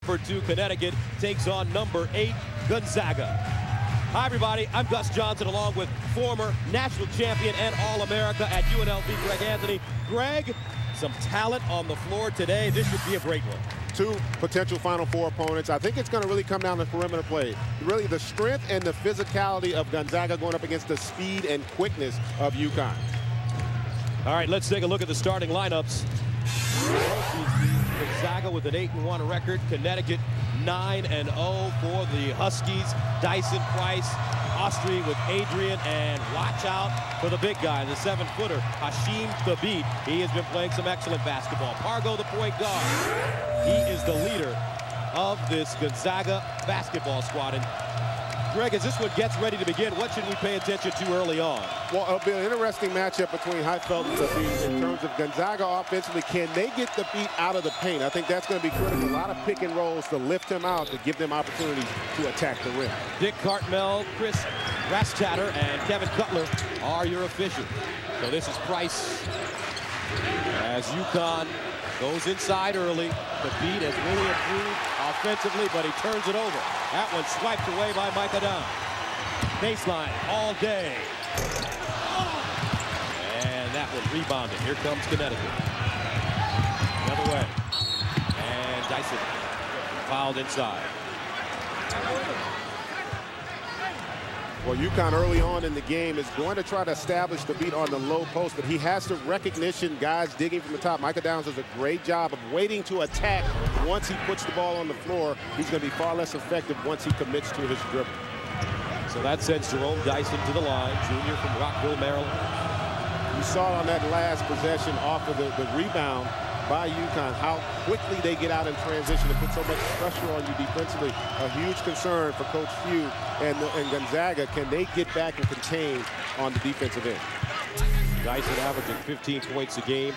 Number 2, Connecticut takes on number 8, Gonzaga. Hi, everybody. I'm Gus Johnson, along with former national champion and All-America at UNLV, Greg Anthony. Greg, some talent on the floor today. This should be a great one. 2 potential Final Four opponents. I think it's going to really come down to perimeter play. Really, the strength and the physicality of Gonzaga going up against the speed and quickness of UConn. All right, let's take a look at the starting lineups. Gonzaga with an 8-1 record. Connecticut 9-0 for the Huskies. Dyson, Price, Austri with Adrian, and watch out for the big guy, the 7-footer, Hashim Thabit. He has been playing some excellent basketball. Pargo, the point guard. He is the leader of this Gonzaga basketball squad. And Greg, as this one gets ready to begin, what should we pay attention to early on? Well, it'll be an interesting matchup between Heifeld and Thabit in terms of Gonzaga offensively. Can they get Thabit out of the paint? I think that's going to be critical. A lot of pick and rolls to lift him out, to give them opportunities to attack the rim. Dick Cartmel, Chris Rastatter, and Kevin Cutler are your officials. So this is Price as UConn goes inside early. Thabit has really improved offensively, but he turns it over. That one swiped away by Micah Down. Baseline all day. And that one rebounded. Here comes Connecticut. The other way. And Dyson fouled inside. Well, UConn early on in the game is going to try to establish the beat on the low post, but he has to recognition guys digging from the top. Micah Downs does a great job of waiting to attack. Once he puts the ball on the floor, he's going to be far less effective once he commits to his dribble. So that sends Jerome Dyson to the line, junior from Rockville, Maryland. You saw on that last possession off of the rebound by UConn, how quickly they get out in transition and put so much pressure on you defensively. A huge concern for Coach Few and Gonzaga. Can they get back and contain on the defensive end? Dyson averaging 15 points a game.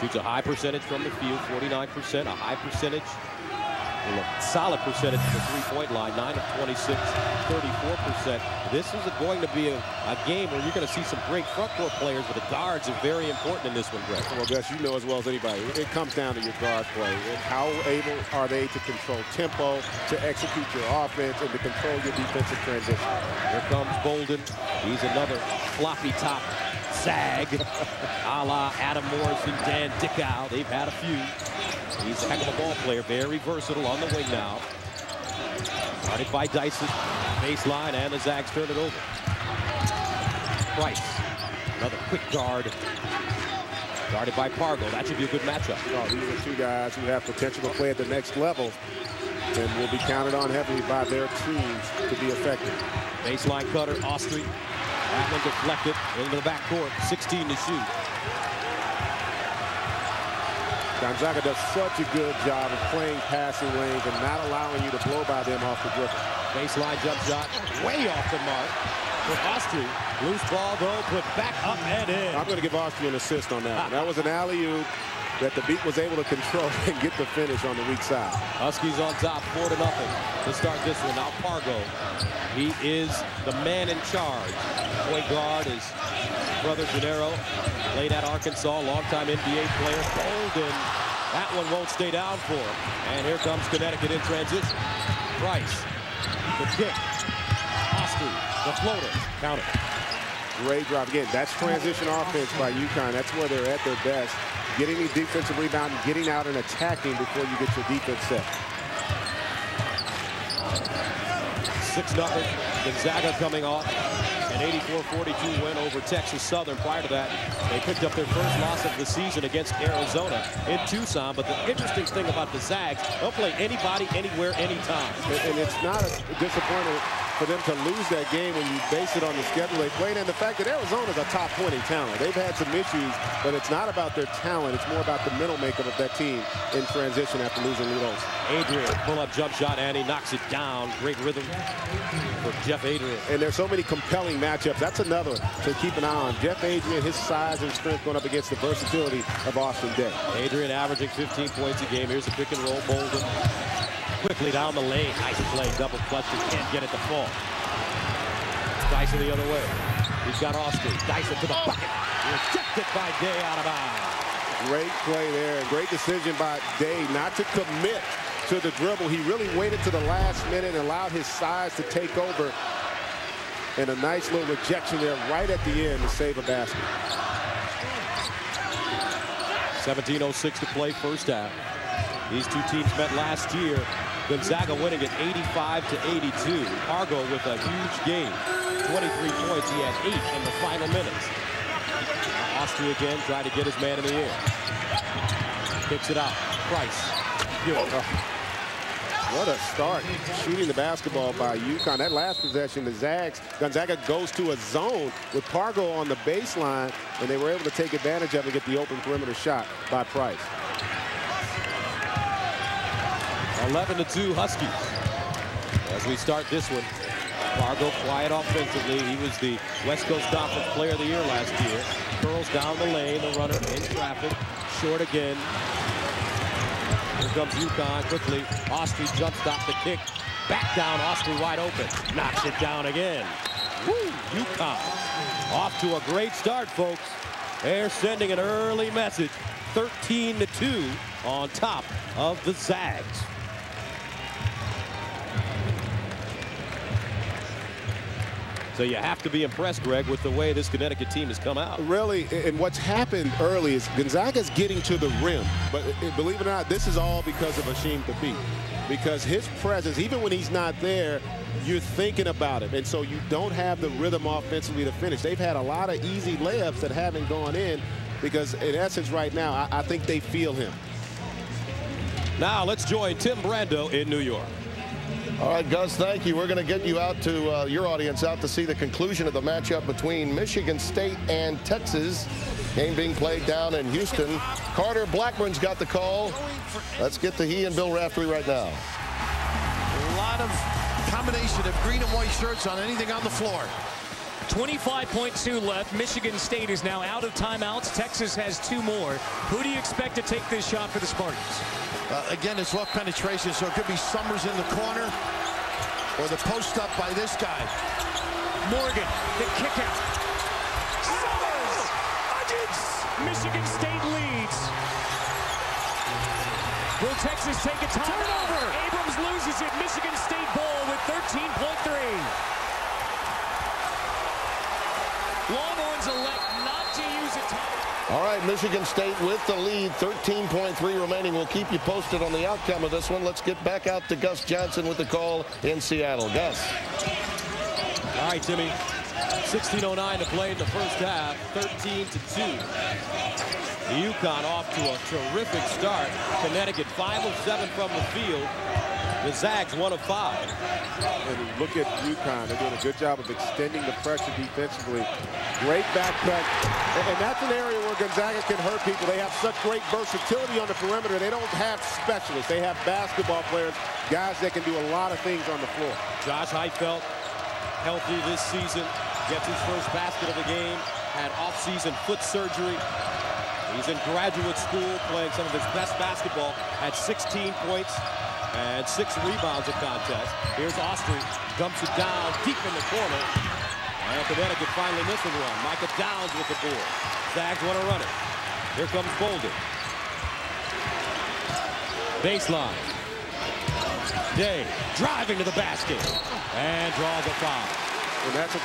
Shoots a high percentage from the field, 49%, a high percentage. A solid percentage from the three-point line, 9 of 26, 34%. This is going to be a game where you're going to see some great front court players, but the guards are very important in this one, Greg. Well, Gus, you know as well as anybody, it comes down to your guard play. And how able are they to control tempo, to execute your offense, and to control your defensive transition. Here comes Bolden. He's another floppy top sag, a la Adam Morrison, Dan Dickow. They've had a few. He's a heck of a ball player, very versatile on the wing now. Started by Dyson, baseline, and the Zags turn it over. Price, another quick guard. Guarded by Pargo. That should be a good matchup. Oh, these are 2 guys who have potential to play at the next level and will be counted on heavily by their teams to be effective. Baseline cutter, Austri. That one deflected into the backcourt, 16 to shoot. Gonzaga does such a good job of playing passing lanes and not allowing you to blow by them off the dribble. Baseline jump shot, way off the mark for Austri. Loose ball, though, put back up and in. I'm going to give Austri an assist on that one. That was an alley-oop that the beat was able to control and get the finish on the weak side. Huskies on top, 4-0 to start this one. Now Pargo, he is the man in charge. Point guard is brother Gennaro, played at Arkansas, longtime NBA player. Bolden, that one won't stay down for him. And here comes Connecticut in transition. Price, the kick. Austri, the floater. Count it. Great drive. Again, that's transition offense by UConn. That's where they're at their best. Getting the defensive rebound, getting out and attacking before you get your defense set. 6-0. Gonzaga coming off an 84-42 win over Texas Southern. Prior to that, they picked up their first loss of the season against Arizona in Tucson. But the interesting thing about the Zags, they'll play anybody, anywhere, anytime. And it's not a disappointment for them to lose that game when you base it on the schedule they played, and the fact that Arizona's a top 20 talent. They've had some issues, but it's not about their talent. It's more about the mental makeup of that team in transition after losing Ludos. Adrian, pull-up jump shot, and he knocks it down. Great rhythm for Jeff Adrian. And there's so many compelling matchups. That's another to keep an eye on. Jeff Adrian, his size and strength going up against the versatility of Austin Day. Adrian averaging 15 points a game. Here's a pick and roll. Bolden quickly down the lane. Nice play, double clutch. Can't get it to fall. Dyson the other way. He's got Austri. Dyson to the bucket. Rejected by Day out of bounds. Great play there. Great decision by Day not to commit to the dribble. He really waited to the last minute and allowed his size to take over. And a nice little rejection there right at the end to save a basket. 17:06 to play, first half. These two teams met last year. Gonzaga winning at 85-82. Pargo with a huge game. 23 points. He had 8 in the final minutes. Austria again tried to get his man in the air. Picks it out. Price. Good. What a start. Shooting the basketball by UConn. That last possession, the Zags, Gonzaga goes to a zone with Pargo on the baseline, and they were able to take advantage of it and get the open perimeter shot by Price. 11-2 Huskies. As we start this one, Pargo quiet offensively. He was the West Coast Conference Player of the Year last year. Curls down the lane, the runner in traffic. Short again. Here comes UConn quickly. Austria jump stop the kick. Back down, Austria wide open. Knocks it down again. Woo! UConn off to a great start, folks. They're sending an early message. 13-2 on top of the Zags. So you have to be impressed, Greg, with the way this Connecticut team has come out. Really, and what's happened early is Gonzaga's getting to the rim. But believe it or not, this is all because of Hasheem Thabeet. Because his presence, even when he's not there, you're thinking about him. And so you don't have the rhythm offensively to finish. They've had a lot of easy layups that haven't gone in because, in essence, right now, I think they feel him. Now let's join Tim Brando in New York. All right, Gus, thank you. We're going to get you out to your audience out to see the conclusion of the matchup between Michigan State and Texas. Game being played down in Houston. Carter Blackburn's got the call. Let's get to he and Bill Raftery right now. A lot of combination of green and white shirts on anything on the floor. 25.2 left. Michigan State is now out of timeouts. Texas has 2 more. Who do you expect to take this shot for the Spartans? Again, it's rough penetration, so it could be Summers in the corner or the post up by this guy. Morgan, the kick out. Summers! Nuggets! Michigan State leads. Will Texas take a turnover? Abrams loses it. Michigan State ball with 13.3. Longhorns elect not to use a time. All right, Michigan State with the lead, 13.3 remaining. We'll keep you posted on the outcome of this one. Let's get back out to Gus Johnson with the call in Seattle. Gus. All right, Timmy. 16:09 to play in the first half. 13-2. UConn off to a terrific start. Connecticut 5 of 7 from the field. The Zags 1 of 5. And look at UConn. They're doing a good job of extending the pressure defensively. Great back cut. And that's an area where Gonzaga can hurt people. They have such great versatility on the perimeter. They don't have specialists. They have basketball players, guys that can do a lot of things on the floor. Josh Heifeld, healthy this season. Gets his first basket of the game. Had off-season foot surgery. He's in graduate school playing some of his best basketball. Had 16 points. And 6 rebounds a contest. Here's Austria, dumps it down deep in the corner. And Connecticut finally missing one. Micah Downs with the board. Zags want to run it. Here comes Bolden. Baseline. Day driving to the basket. And draws a foul. And that's a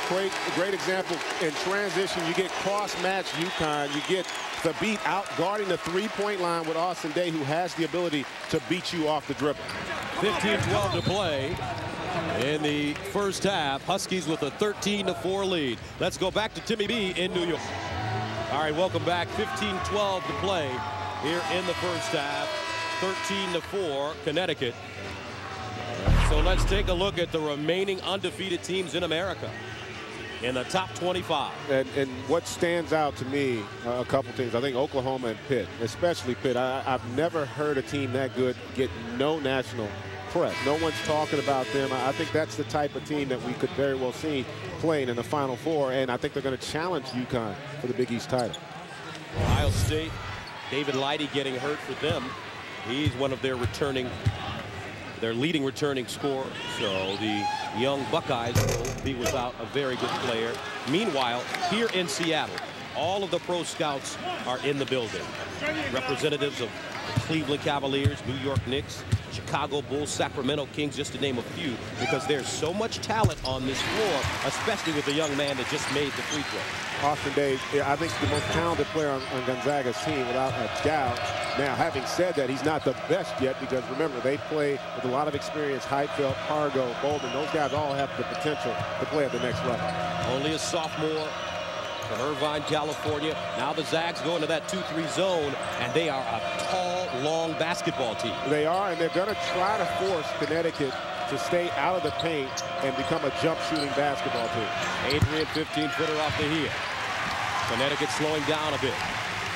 great example. In transition, you get cross-match UConn. You get Thabeet out guarding the three-point line with Austin Day, who has the ability to beat you off the dribble. 15-12 to play in the first half. Huskies with a 13-4 lead. Let's go back to Timmy B in New York. All right, welcome back. 15-12 to play here in the first half. 13-4 Connecticut. So let's take a look at the remaining undefeated teams in America in the top 25. And what stands out to me, a couple teams, I think Oklahoma and Pitt, especially Pitt. I've never heard a team that good get no national press. No one's talking about them. I think that's the type of team that we could very well see playing in the Final Four, and I think they're going to challenge UConn for the Big East title. Ohio State, David Leidy getting hurt for them. He's one of their leading returning scorer. So the young Buckeyes will be without a very good player. Meanwhile, here in Seattle, all of the pro scouts are in the building. Representatives of Cleveland Cavaliers, New York Knicks, Chicago Bulls, Sacramento Kings, just to name a few, because there's so much talent on this floor, especially with the young man that just made the free throw. Austin Days, I think, the most talented player on Gonzaga's team, without a doubt. Now, having said that, he's not the best yet, because remember, they play with a lot of experience. Heitfeld, Pargo, Bolden, those guys all have the potential to play at the next level. Only a sophomore from Irvine, California. Now the Zags go into that 2-3 zone, and they are a tall, long basketball team. They are, and they're going to try to force Connecticut to stay out of the paint and become a jump shooting basketball team. Adrian, 15-footer off the heel. Connecticut slowing down a bit.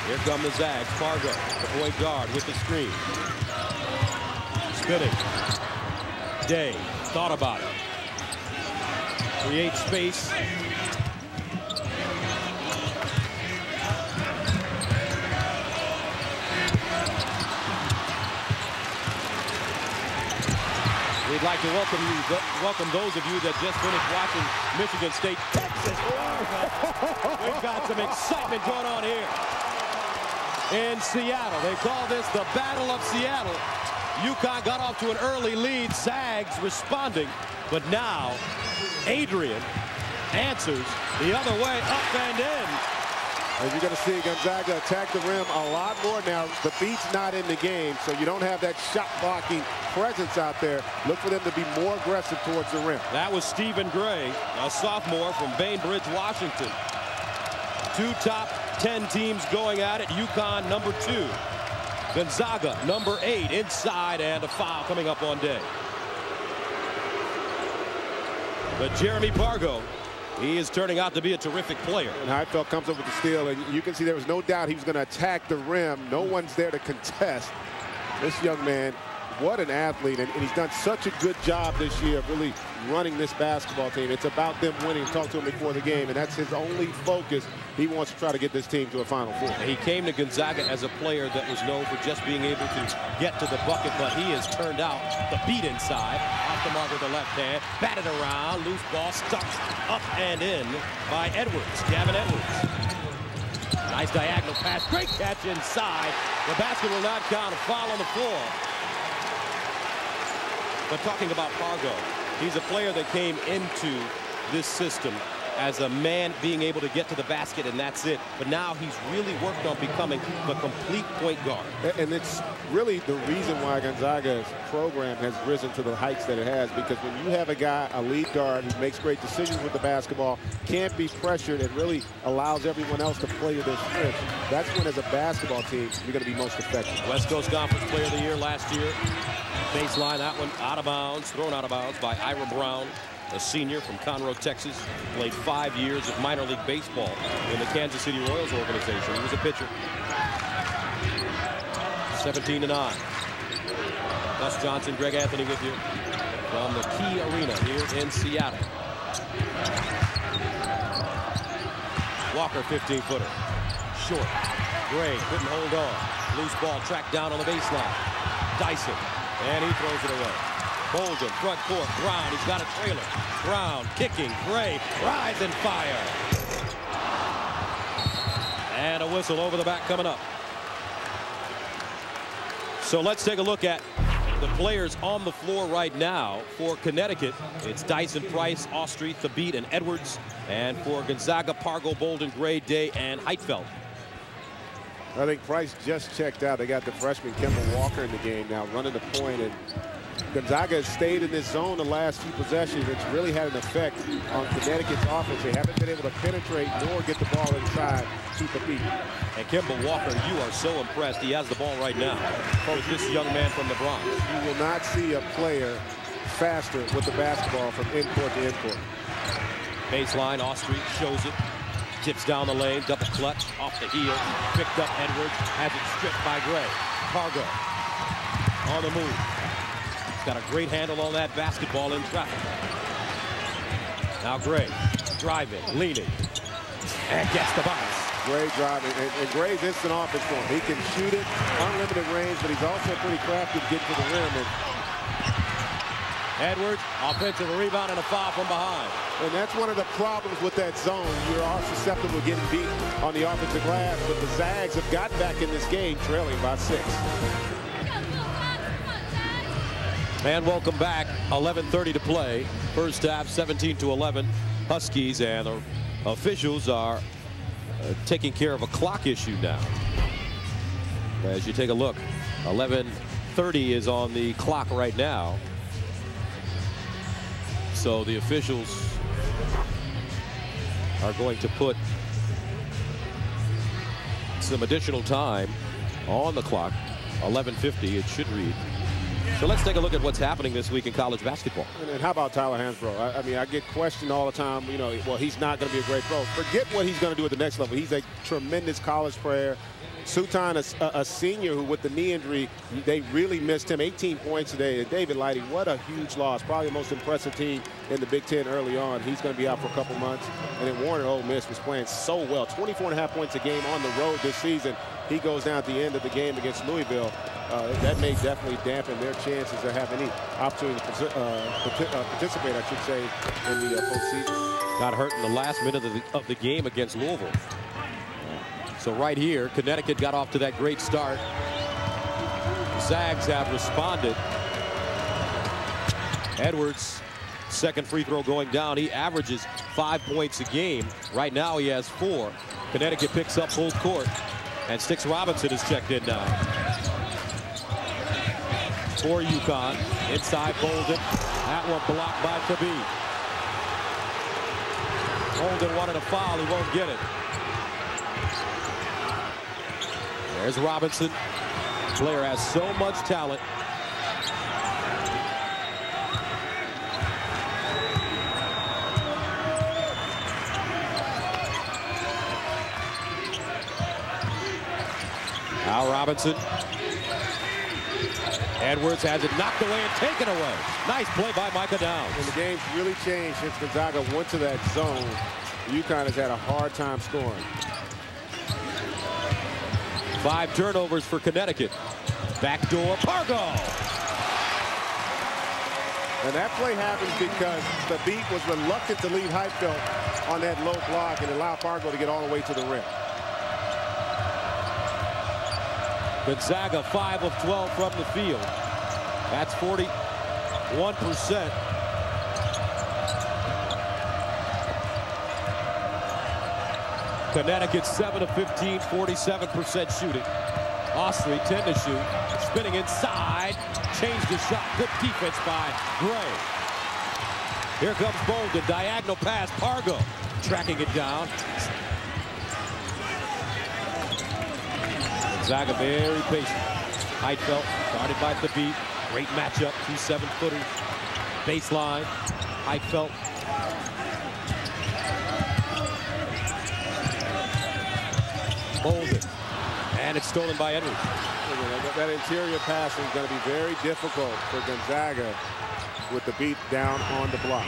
Here come the Zags. Fargo, the point guard with the screen. Spinning. Day thought about it. Create space. We'd like to welcome those of you that just finished watching Michigan State, Texas. We've got some excitement going on here in Seattle. They call this the Battle of Seattle. UConn got off to an early lead. Zags responding, but now Adrian answers the other way, up and in. As you're going to see, Gonzaga attack the rim a lot more now. The beat's not in the game, so you don't have that shot blocking presence out there. Look for them to be more aggressive towards the rim. That was Stephen Gray, a sophomore from Bainbridge, Washington. Two top 10 teams going at it. UConn number 2. Gonzaga number 8 inside, and a foul coming up on Day. But Jeremy Pargo, he is turning out to be a terrific player. And Heitfeld comes up with the steal, and you can see there was no doubt he was going to attack the rim. No one's there to contest. This young man, what an athlete, and he's done such a good job this year of really running this basketball team. It's about them winning. Talk to him before the game, and that's his only focus. He wants to try to get this team to a Final Four. He came to Gonzaga as a player that was known for just being able to get to the bucket, but he has turned out the beat inside. Off the mark with the left hand, batted around, loose ball, stuck up and in by Edwards, Gavin Edwards. Nice diagonal pass, great catch inside. The basket will not count, a foul on the floor. But talking about Pargo, he's a player that came into this system as a man being able to get to the basket, and that's it. But now he's really worked on becoming the complete point guard. And it's really the reason why Gonzaga's program has risen to the heights that it has, because when you have a guy, a lead guard, who makes great decisions with the basketball, can't be pressured, and really allows everyone else to play to their strengths, that's when, as a basketball team, you're going to be most effective. West Coast Conference Player of the Year last year. Baseline, that one out of bounds, thrown out of bounds by Ira Brown, a senior from Conroe, Texas. Played 5 years of minor league baseball in the Kansas City Royals organization. He was a pitcher. 17-9. Gus Johnson, Greg Anthony with you from the Key Arena here in Seattle. Walker, 15-footer. Short. Gray couldn't hold on. Loose ball tracked down on the baseline. Dyson. And he throws it away. Bolden, front court, Brown, he's got a trailer. Brown, kicking, Gray, rise and fire. And a whistle over the back coming up. So let's take a look at the players on the floor right now. For Connecticut, it's Dyson, Price, Austrie, Thabit, and Edwards. And for Gonzaga, Pargo, Bolden, Gray, Day, and Heitfeld. I think Price just checked out. They got the freshman Kemba Walker in the game now, running the point, and Gonzaga has stayed in this zone the last few possessions. It's really had an effect on Connecticut's offense. They haven't been able to penetrate nor get the ball inside to Thabit. And Kemba Walker, you are so impressed. He has the ball right now with this young man from the Bronx. You will not see a player faster with the basketball from in-court to in-court. Baseline, Austrie shows it. Tips down the lane, double clutch, off the heel, picked up Edwards, has it stripped by Gray. Pargo on the move. He's got a great handle on that basketball in traffic. Now Gray, driving, leaning, and gets the bounce. Gray driving, and Gray's instant offense for him. He can shoot it, unlimited range, but he's also pretty crafty to get to the rim. And Edwards, offensive rebound and a foul from behind. And that's one of the problems with that zone. You are susceptible to getting beat on the offensive glass, but the Zags have got back in this game trailing by 6. And welcome back. 11:30 to play. First half, 17-11. Huskies, and the officials are taking care of a clock issue now. As you take a look, 11:30 is on the clock right now. So the officials are going to put some additional time on the clock. 11:50 it should read. So let's take a look at what's happening this week in college basketball. And how about Tyler Hansbrough? I mean, I get questioned all the time, you know, well, he's not going to be a great pro. Forget what he's going to do at the next level. He's a tremendous college player. Sutan, a senior who with the knee injury, they really missed him. 18 points today. And David Lighty, what a huge loss. Probably the most impressive team in the Big Ten early on. He's going to be out for a couple months. And then Warren at Ole Miss was playing so well. 24.5 points a game on the road this season. He goes down at the end of the game against Louisville. That may definitely dampen their chances to have any opportunity to participate, I should say, in the postseason. Got hurt in the last minute of the game against Louisville. So right here, Connecticut got off to that great start. The Zags have responded. Edwards, second free throw going down. He averages 5 points a game. Right now he has 4. Connecticut picks up full court. And Sticks Robinson is checked in now. For UConn, inside Bolden. That one blocked by Thabit. Bolden wanted a foul, he won't get it. There's Robinson. Player has so much talent. Now Robinson. Edwards has it knocked away and taken away. Nice play by Micah Downs. And the game's really changed since Gonzaga went to that zone. UConn has had a hard time scoring. 5 turnovers for Connecticut. Backdoor Pargo. And that play happens because Thabit was reluctant to leave Heitfeld on that low block and allow Pargo to get all the way to the rim. Gonzaga 5 of 12 from the field. That's 41%. Connecticut 7 of 15, 47% shooting. Ostley 10 to shoot. Spinning inside. Changed his shot. Good defense by Gray. Here comes Bolden. Diagonal pass. Pargo tracking it down. Gonzaga very patient. Heitfeld guarded by Thabit. Great matchup. 2 7-footers. Baseline. Heitfeld. Bolden. And it's stolen by Edwards. That interior pass is going to be very difficult for Gonzaga with the beat down on the block.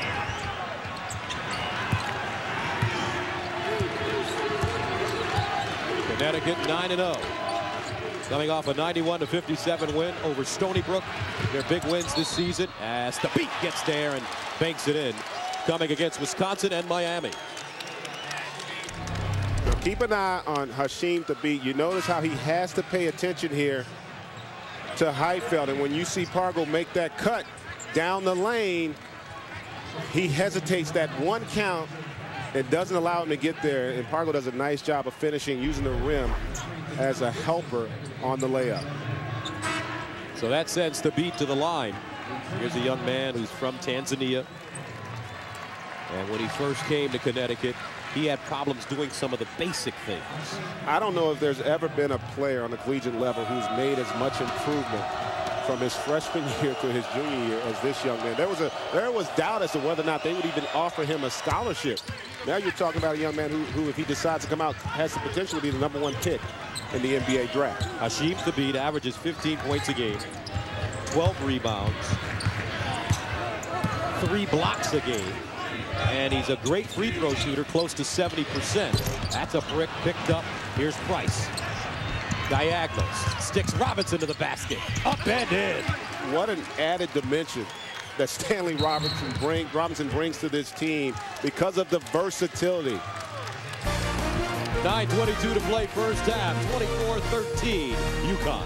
Connecticut 9-0. Coming off a 91-57 win over Stony Brook. Their big wins this season as Thabit gets there and banks it in. Coming against Wisconsin and Miami. Now keep an eye on Hasheem Thabit. You notice how he has to pay attention here to Heitfeld. And when you see Pargo make that cut down the lane, he hesitates that one count and doesn't allow him to get there. And Pargo does a nice job of finishing, using the rim as a helper on the layup. So that sends Thabit to the line. Here's a young man who's from Tanzania. And when he first came to Connecticut, he had problems doing some of the basic things. I don't know if there's ever been a player on the collegiate level who's made as much improvement from his freshman year to his junior year as this young man. There was doubt as to whether or not they would even offer him a scholarship. Now you're talking about a young man who, if he decides to come out, has the potential to be the #1 pick in the NBA draft. Hasheem Thabit averages 15 points a game, 12 rebounds, 3 blocks a game, and he's a great free throw shooter, close to 70%. That's a brick picked up. Here's Price. Diagonals. Sticks Robinson to the basket. Up and in. What an added dimension that Stanley Robinson brings to this team because of the versatility. 9:22 to play first half. 24-13 UConn.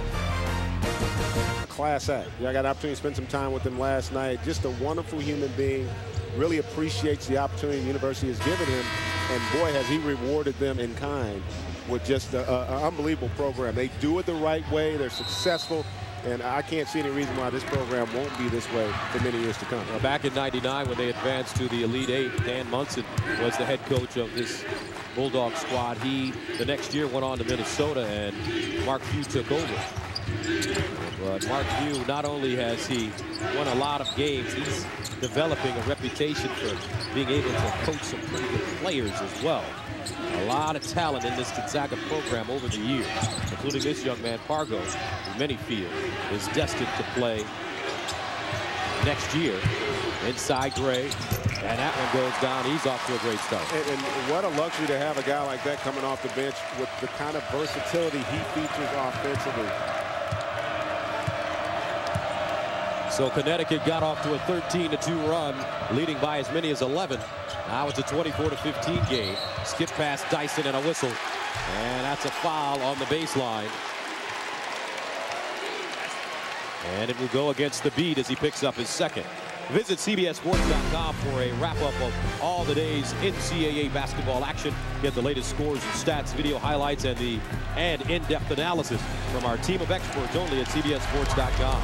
Class act. I got an opportunity to spend some time with him last night. Just a wonderful human being. Really appreciates the opportunity the university has given him. And boy, has he rewarded them in kind with just an unbelievable program. They do it the right way. They're successful. And I can't see any reason why this program won't be this way for many years to come. Back in '99, when they advanced to the Elite Eight, Dan Munson was the head coach of this Bulldog squad. He, the next year, went on to Minnesota, and Mark Few took over. But Mark Few, not only has he won a lot of games, he's developing a reputation for being able to coach some pretty good players as well. A lot of talent in this Gonzaga program over the years, including this young man, Pargo, who many feel is destined to play next year inside Gray. And that one goes down. He's off to a great start. And what a luxury to have a guy like that coming off the bench with the kind of versatility he features offensively. So Connecticut got off to a 13-2 run, leading by as many as 11. Now it's a 24-15 game. Skip past Dyson and a whistle. And that's a foul on the baseline. And it will go against the beat as he picks up his second. Visit CBSSports.com for a wrap-up of all the day's NCAA basketball action. Get the latest scores and stats, video highlights, and in-depth analysis from our team of experts only at CBSSports.com.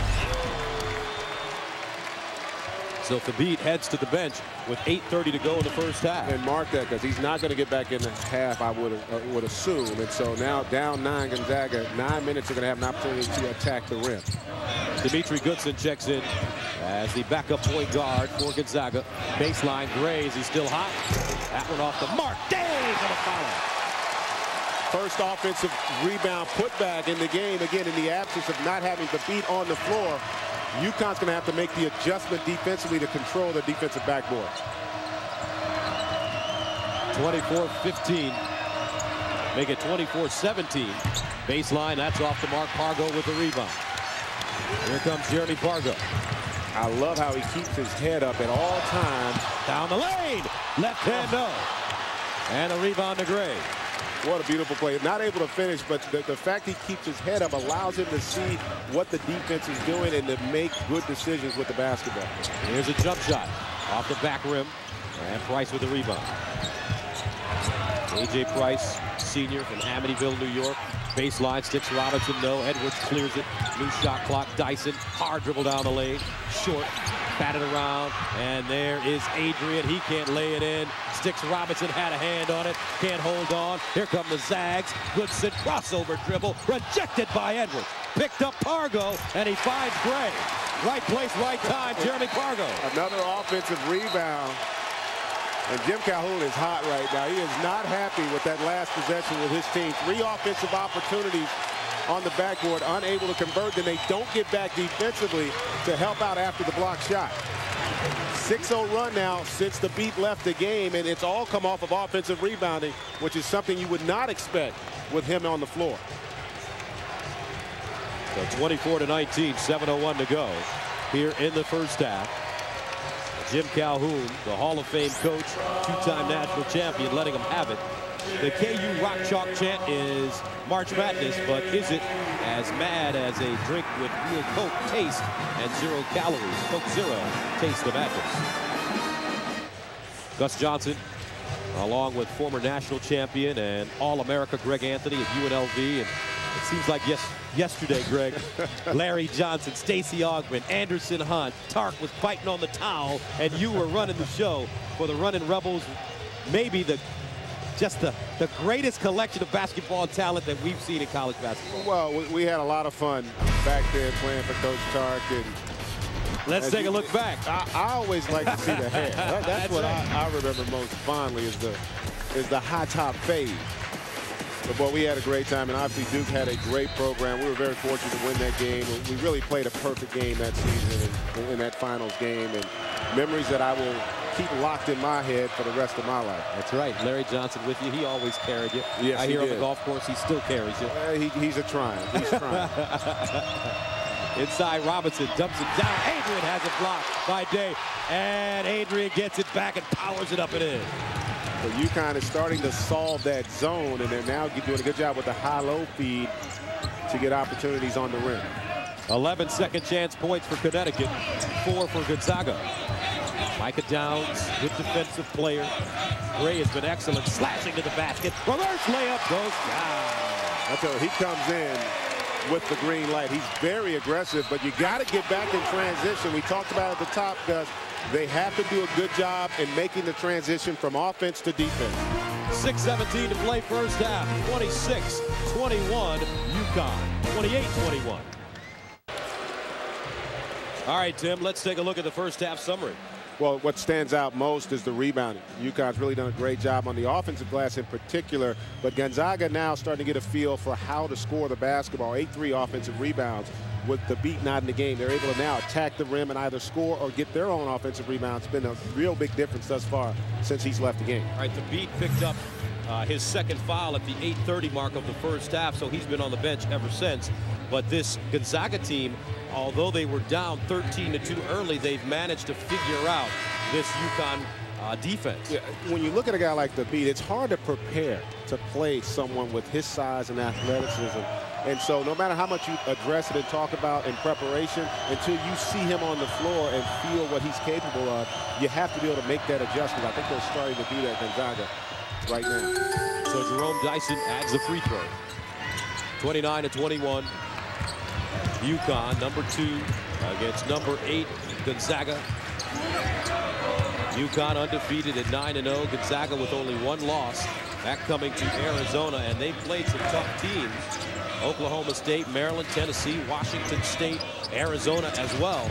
So Thabit heads to the bench with 8:30 to go in the first half. And mark that, because he's not going to get back in the half, I would assume. And so now down 9 Gonzaga, 9 minutes are going to have an opportunity to attack the rim. Dimitri Goodson checks in as the backup point guard for Gonzaga. Baseline, Gray, is he still hot? That one off the mark. Dang, for the foul. First offensive rebound putback in the game, again, in the absence of not having Thabit on the floor. UConn's going to have to make the adjustment defensively to control the defensive backboard. 24-15. Make it 24-17. Baseline, that's off the mark. Pargo with the rebound. Here comes Jeremy Pargo. I love how he keeps his head up at all times. Down the lane. Left hand, no. And a rebound to Gray. What a beautiful play. Not able to finish, but the fact he keeps his head up allows him to see what the defense is doing and to make good decisions with the basketball. Here's a jump shot off the back rim. And Price with the rebound. A.J. Price, senior from Amityville, New York. Baseline, sticks Robinson, no. Edwards clears it. New shot clock. Dyson, hard dribble down the lane. Short, batted around. And there is Adrian. He can't lay it in. Sticks Robinson, had a hand on it. Can't hold on. Here come the Zags. Goodson, crossover dribble. Rejected by Edwards. Picked up Pargo, and he finds Gray. Right place, right time. Jeremy Pargo. Another offensive rebound. And Jim Calhoun is hot right now. He is not happy with that last possession with his team. 3 offensive opportunities on the backboard, unable to convert. Then they don't get back defensively to help out after the block shot. 6-0 run now since the beat left the game, and it's all come off of offensive rebounding, which is something you would not expect with him on the floor. So 24-19, 7:01 to go here in the first half. Jim Calhoun, the Hall of Fame coach, 2-time national champion, letting him have it. The KU Rock Chalk chant is March Madness, but is it as mad as a drink with real Coke taste and 0 calories? Coke Zero, taste the madness. Gus Johnson, along with former national champion and All-America Greg Anthony at UNLV, and it seems like yesterday, Greg, Larry Johnson, Stacey Augmon, Anderson Hunt, Tark was biting on the towel, and you were running the show for the Running Rebels. Maybe just the greatest collection of basketball talent that we've seen in college basketball. Well, we had a lot of fun back there playing for Coach Tark. And let's take a look back. I always like to see the hair. That's what right. I remember most fondly is the high top fade. But boy, we had a great time, and obviously Duke had a great program. We were very fortunate to win that game. We really played a perfect game that season in that finals game, and memories that I will keep locked in my head for the rest of my life. That's right. Larry Johnson with you. He always carried you. Yes, I hear on the golf course he still carries you. He's a triumph. He's trying. Inside Robinson, dumps it down. Adrian has it blocked by Day. And Adrian gets it back and powers it up and in. So UConn is starting to solve that zone, and they're now doing a good job with the high-low feed to get opportunities on the rim. 11 second chance points for Connecticut, 4 for Gonzaga. Micah Downs, good defensive player. Gray has been excellent, slashing to the basket. Reverse layup goes down. I tell you, he comes in with the green light. He's very aggressive, but you got to get back in transition. We talked about at the top, Gus. They have to do a good job in making the transition from offense to defense. 6:17 to play first half. 26-21 UConn. 28-21. All right, Tim, let's take a look at the first half summary. Well, what stands out most is the rebounding. UConn's really done a great job on the offensive glass in particular, but Gonzaga now starting to get a feel for how to score the basketball. 8-3 offensive rebounds. With the beat not in the game, they're able to now attack the rim and either score or get their own offensive rebounds. It's been a real big difference thus far since he's left the game. All right, the beat picked up his second foul at the 8:30 mark of the first half, so he's been on the bench ever since. But this Gonzaga team, although they were down 13-2 early, they've managed to figure out this UConn defense. Yeah, when you look at a guy like the beat, it's hard to prepare to play someone with his size and athleticism. And so no matter how much you address it and talk about in preparation, until you see him on the floor and feel what he's capable of, you have to be able to make that adjustment. I think they're starting to do that, Gonzaga, right now. So Jerome Dyson adds the free throw. 29-21. UConn, number 2 against number 8, Gonzaga. UConn undefeated at 9-0. Gonzaga with only 1 loss. That coming to Arizona, and they've played some tough teams. Oklahoma State, Maryland, Tennessee, Washington State, Arizona as well.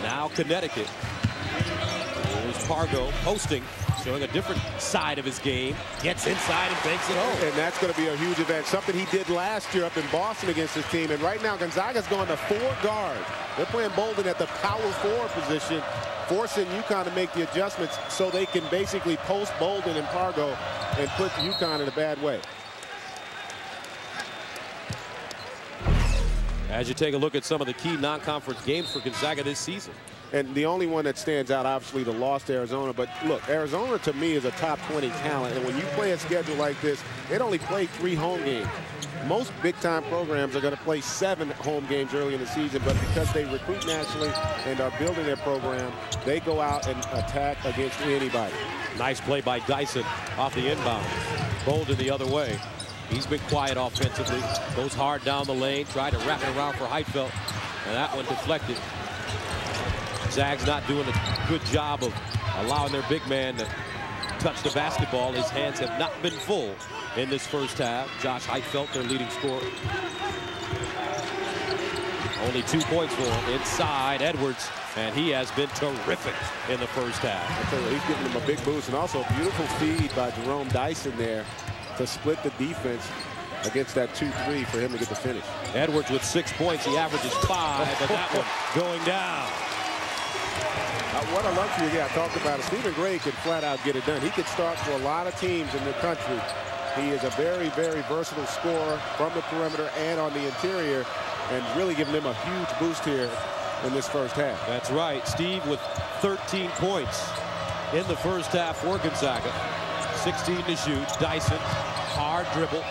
Now Connecticut. Here's Pargo posting, showing a different side of his game. Gets inside and banks it home. And that's going to be a huge event. Something he did last year up in Boston against his team. And right now Gonzaga's going to 4 guards. They're playing Bolden at the power forward position, forcing UConn to make the adjustments so they can basically post Bolden and Pargo and put UConn in a bad way. As you take a look at some of the key non-conference games for Gonzaga this season. And the only one that stands out, obviously, the loss to Arizona. But look, Arizona to me is a top 20 talent. And when you play a schedule like this, they'd only play 3 home games. Most big-time programs are going to play 7 home games early in the season. But because they recruit nationally and are building their program, they go out and attack against anybody. Nice play by Dyson off the inbound. Bolden the other way. He's been quiet offensively. Goes hard down the lane. Tried to wrap it around for Heitfeld. And that one deflected. Zags not doing a good job of allowing their big man to touch the basketball. His hands have not been full in this first half. Josh Heitfeld, their leading scorer. Only 2 points for him. Inside Edwards. And he has been terrific in the first half. I tell you, he's giving him a big boost. And also a beautiful feed by Jerome Dyson there to split the defense against that 2-3 for him to get the finish. Edwards with 6 points. He averages 5, but that one going down. What a luxury. Yeah, I talked about it. Stephen Gray can flat out get it done. He can start for a lot of teams in the country. He is a very, very versatile scorer from the perimeter and on the interior, and really giving them a huge boost here in this first half. That's right. Steve with 13 points in the first half for Gonzaga. 16 to shoot. Dyson, hard dribble.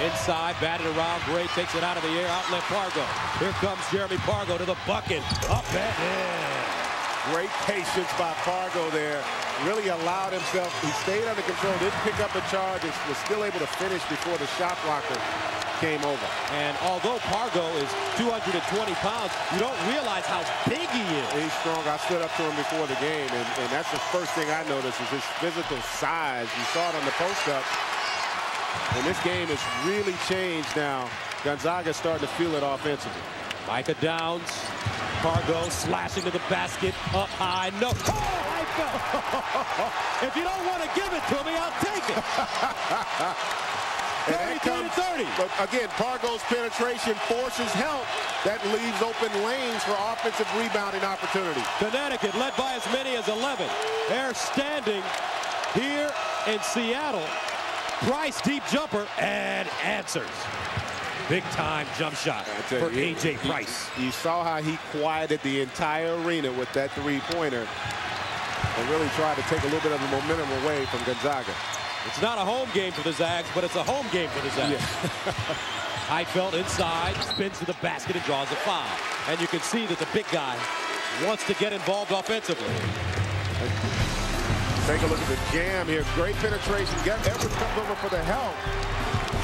Inside, batted around. Gray takes it out of the air. Outlet Pargo. Here comes Jeremy Pargo to the bucket. Up and in. Great patience by Pargo there. Really allowed himself. He stayed under control. Didn't pick up a charge. And was still able to finish before the shot blocker came over. And although Pargo is 220 pounds, you don't realize how big he is. He's strong. I stood up to him before the game, and that's the first thing I noticed is his physical size. You saw it on the post-up. And this game has really changed now. Gonzaga's starting to feel it offensively. Micah Downs. Pargo slashing to the basket. Up high. No. Oh, I fell. If you don't want to give it to me, I'll take it. 32-30. But again, Pargo's penetration forces help. That leaves open lanes for offensive rebounding opportunity. Connecticut led by as many as 11. They're standing here in Seattle. Price deep jumper and answers. Big-time jump shot for A.J. Price. You saw how he quieted the entire arena with that three-pointer and really tried to take a little bit of the momentum away from Gonzaga. It's not a home game for the Zags, but it's a home game for the Zags. Yeah. Heidfeld inside, spins to the basket and draws a foul. And you can see that the big guy wants to get involved offensively. Take a look at the jam here. Great penetration. Edwards comes over for the help.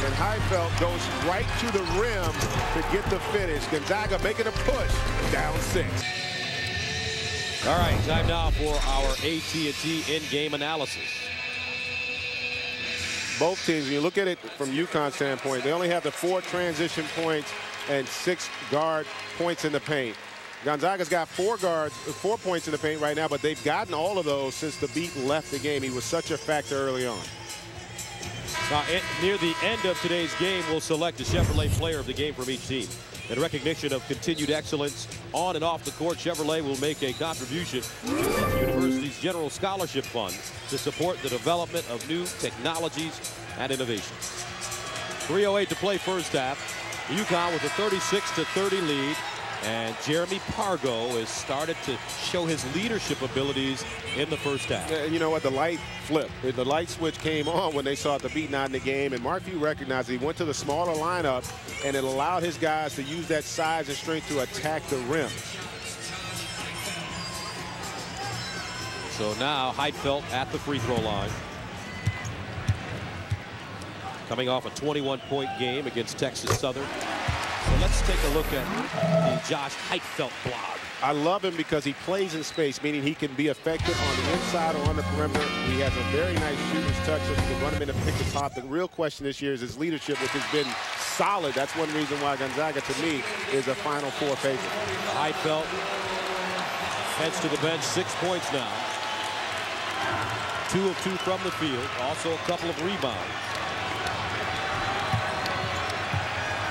And Heidfeld goes right to the rim to get the finish. Gonzaga making a push, down 6. All right, time now for our AT&T in-game analysis. Both teams, when you look at it from UConn's standpoint, they only have the 4 transition points and 6 guard points in the paint. Gonzaga's got 4 points in the paint right now, but they've gotten all of those since the beat left the game. He was such a factor early on. Now, near the end of today's game, we'll select a Chevrolet player of the game from each team. In recognition of continued excellence on and off the court, Chevrolet will make a contribution to the university's general scholarship fund to support the development of new technologies and innovations. 3:08 to play first half. UConn with a 36-30 lead. And Jeremy Pargo has started to show his leadership abilities in the first half. And you know what? The light flipped. The light switch came on when they saw the beat not in the game. And Mark Few recognized he went to the smaller lineup, and it allowed his guys to use that size and strength to attack the rim. So now Heidfeld at the free throw line. Coming off a 21-point game against Texas Southern. So let's take a look at the Josh Heidfeld blog. I love him because he plays in space, meaning he can be effective on the inside or on the perimeter. He has a very nice shooter's touch, so he can run him in and pick the top. The real question this year is his leadership, which has been solid. That's one reason why Gonzaga, to me, is a Final Four favorite. Heidfeld heads to the bench, 6 points now. 2 of 2 from the field, also a couple of rebounds.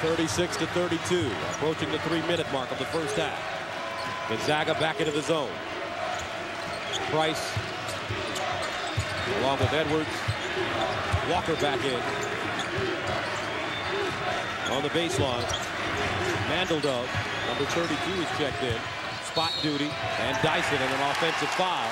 36-32, approaching the 3-minute mark of the first half. Gonzaga back into the zone. Price, along with Edwards. Walker back in. On the baseline, Mandeldove, number 32, is checked in. Spot duty, and Dyson in an offensive foul.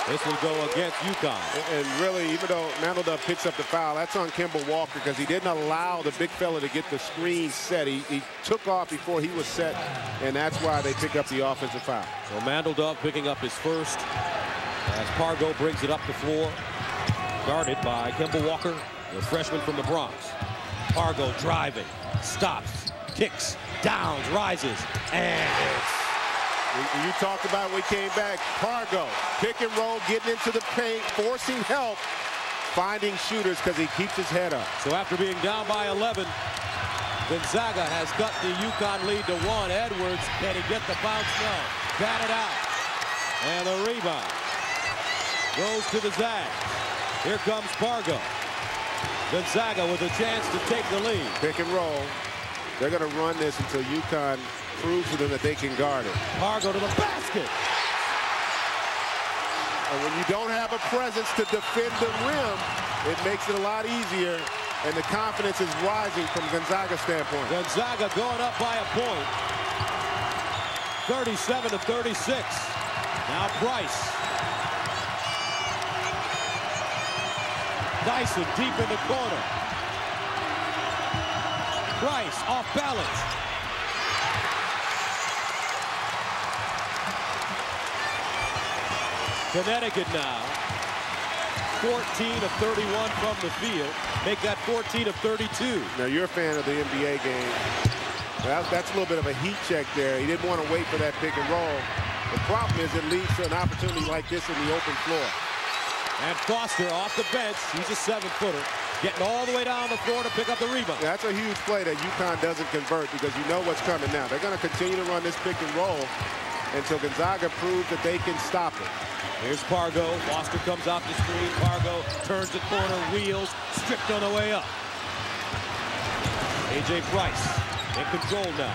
This will go against UConn. And really, even though Mandeldove picks up the foul, that's on Kemba Walker because he didn't allow the big fella to get the screen set. He took off before he was set, and that's why they pick up the offensive foul. So Mandeldove picking up his first as Pargo brings it up the floor. Guarded by Kemba Walker, the freshman from the Bronx. Pargo driving, stops, kicks, downs, rises, and hits. You talked about when we came back, Pargo, pick and roll, getting into the paint, forcing help, finding shooters because he keeps his head up. So after being down by 11, Gonzaga has cut the UConn lead to 1. Edwards, can he get the bounce? No. Batted out. And the rebound goes to the Zags. Here comes Pargo. Gonzaga with a chance to take the lead. Pick and roll. They're going to run this until UConn proves to them that they can guard it. Pargo to the basket. And when you don't have a presence to defend the rim, it makes it a lot easier, and the confidence is rising from Gonzaga's standpoint. Gonzaga going up by a point. 37-36. Now Price. Dyson deep in the corner. Price off balance. Connecticut now 14 of 31 from the field. Make that 14 of 32. Now you're a fan of the NBA game. That's a little bit of a heat check there. He didn't want to wait for that pick and roll. The problem is it leads to an opportunity like this in the open floor. And Foster off the bench. He's a 7-footer. Getting all the way down the floor to pick up the rebound. That's a huge play that UConn doesn't convert because you know what's coming now. They're going to continue to run this pick and roll until Gonzaga proves that they can stop it. Here's Pargo. Foster comes out the screen. Pargo turns the corner, wheels, stripped on the way up. A.J. Price in control now.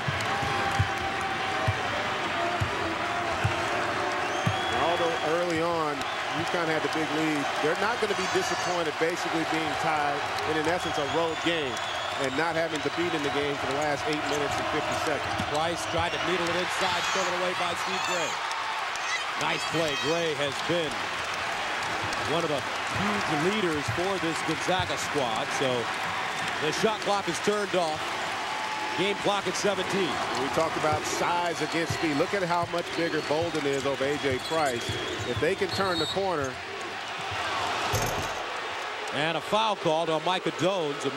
Although early on, UConn had the big lead, they're not going to be disappointed basically being tied in essence, a road game. and not having to beat in the game for the last 8 minutes and 50 seconds. Price tried to needle it inside, stolen away by Steve Gray. Nice play. Gray has been one of the huge leaders for this Gonzaga squad. So the shot clock is turned off. Game clock at 17. We talked about size against speed. Look at how much bigger Bolden is over A.J. Price. If they can turn the corner. And a foul called on Micah Downs, a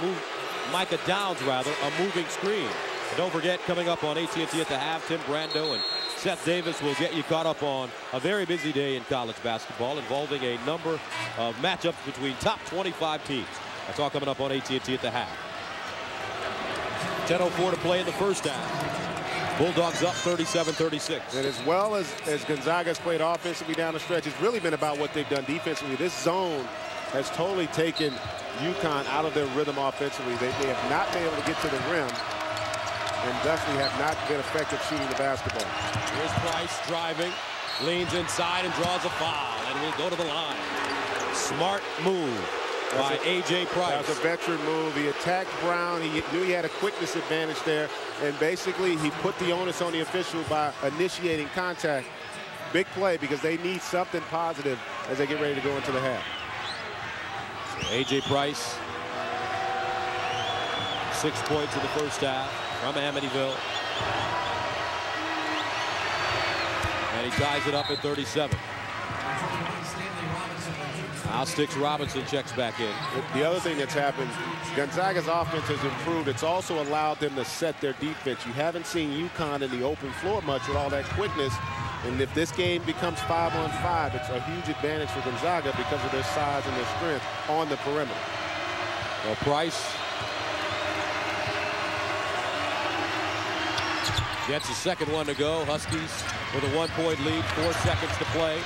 moving screen. And don't forget, coming up on AT&T at the half, Tim Brando and Seth Davis will get you caught up on a very busy day in college basketball involving a number of matchups between top 25 teams. That's all coming up on AT&T at the half. 10:04 to play in the first half. Bulldogs up 37-36. And as well as Gonzaga's played offensively down the stretch, it's really been about what they've done defensively. This zone has totally taken UConn out of their rhythm offensively. They have not been able to get to the rim and thusly have not been effective shooting the basketball. Here's Price driving, leans inside and draws a foul, and will go to the line. Smart move by A.J. Price. That was a veteran move. He attacked Brown. He knew he had a quickness advantage there, and basically he put the onus on the official by initiating contact. Big play because they need something positive as they get ready to go into the half. A.J. Price, 6 points in the first half from Amityville. And he ties it up at 37. Now Sticks Robinson checks back in. The other thing that's happened, Gonzaga's offense has improved. It's also allowed them to set their defense. You haven't seen UConn in the open floor much with all that quickness. And if this game becomes 5-on-5, it's a huge advantage for Gonzaga because of their size and their strength on the perimeter. Well, Price gets the second one to go. Huskies with a 1-point lead, 4 seconds to play.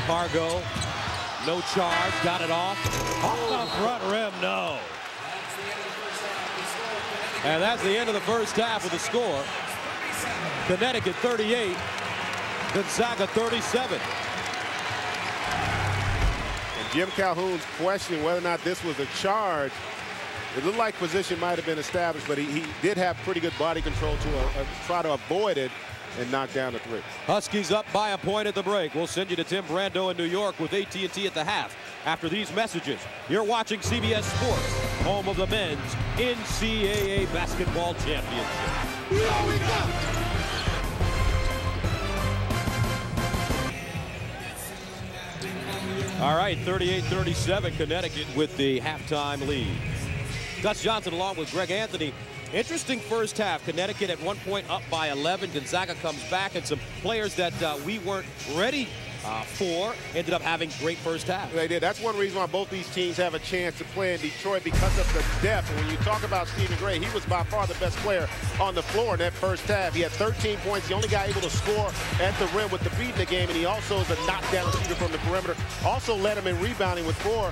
Pargo, no charge, got it off. Off the front rim, no. And that's the end of the first half with the score. Connecticut 38. Gonzaga 37. And Jim Calhoun's questioning whether or not this was a charge. It looked like position might have been established, but he did have pretty good body control to try to avoid it and knock down the three. Huskies up by a point at the break. We'll send you to Tim Brando in New York with AT&T at the half. After these messages, you're watching CBS Sports, home of the men's NCAA basketball championship. Here we go. All right, 38-37, Connecticut with the halftime lead. Gus Johnson along with Greg Anthony. Interesting first half. Connecticut at 1 point up by 11. Gonzaga comes back, and some players that we weren't ready for ended up having great first half. They did. That's one reason why both these teams have a chance to play in Detroit, because of the depth. And when you talk about Stephen Gray, he was by far the best player on the floor in that first half. He had 13 points. The only guy able to score at the rim with the beat in the game, and he also is a knockdown shooter from the perimeter. Also led him in rebounding with 4.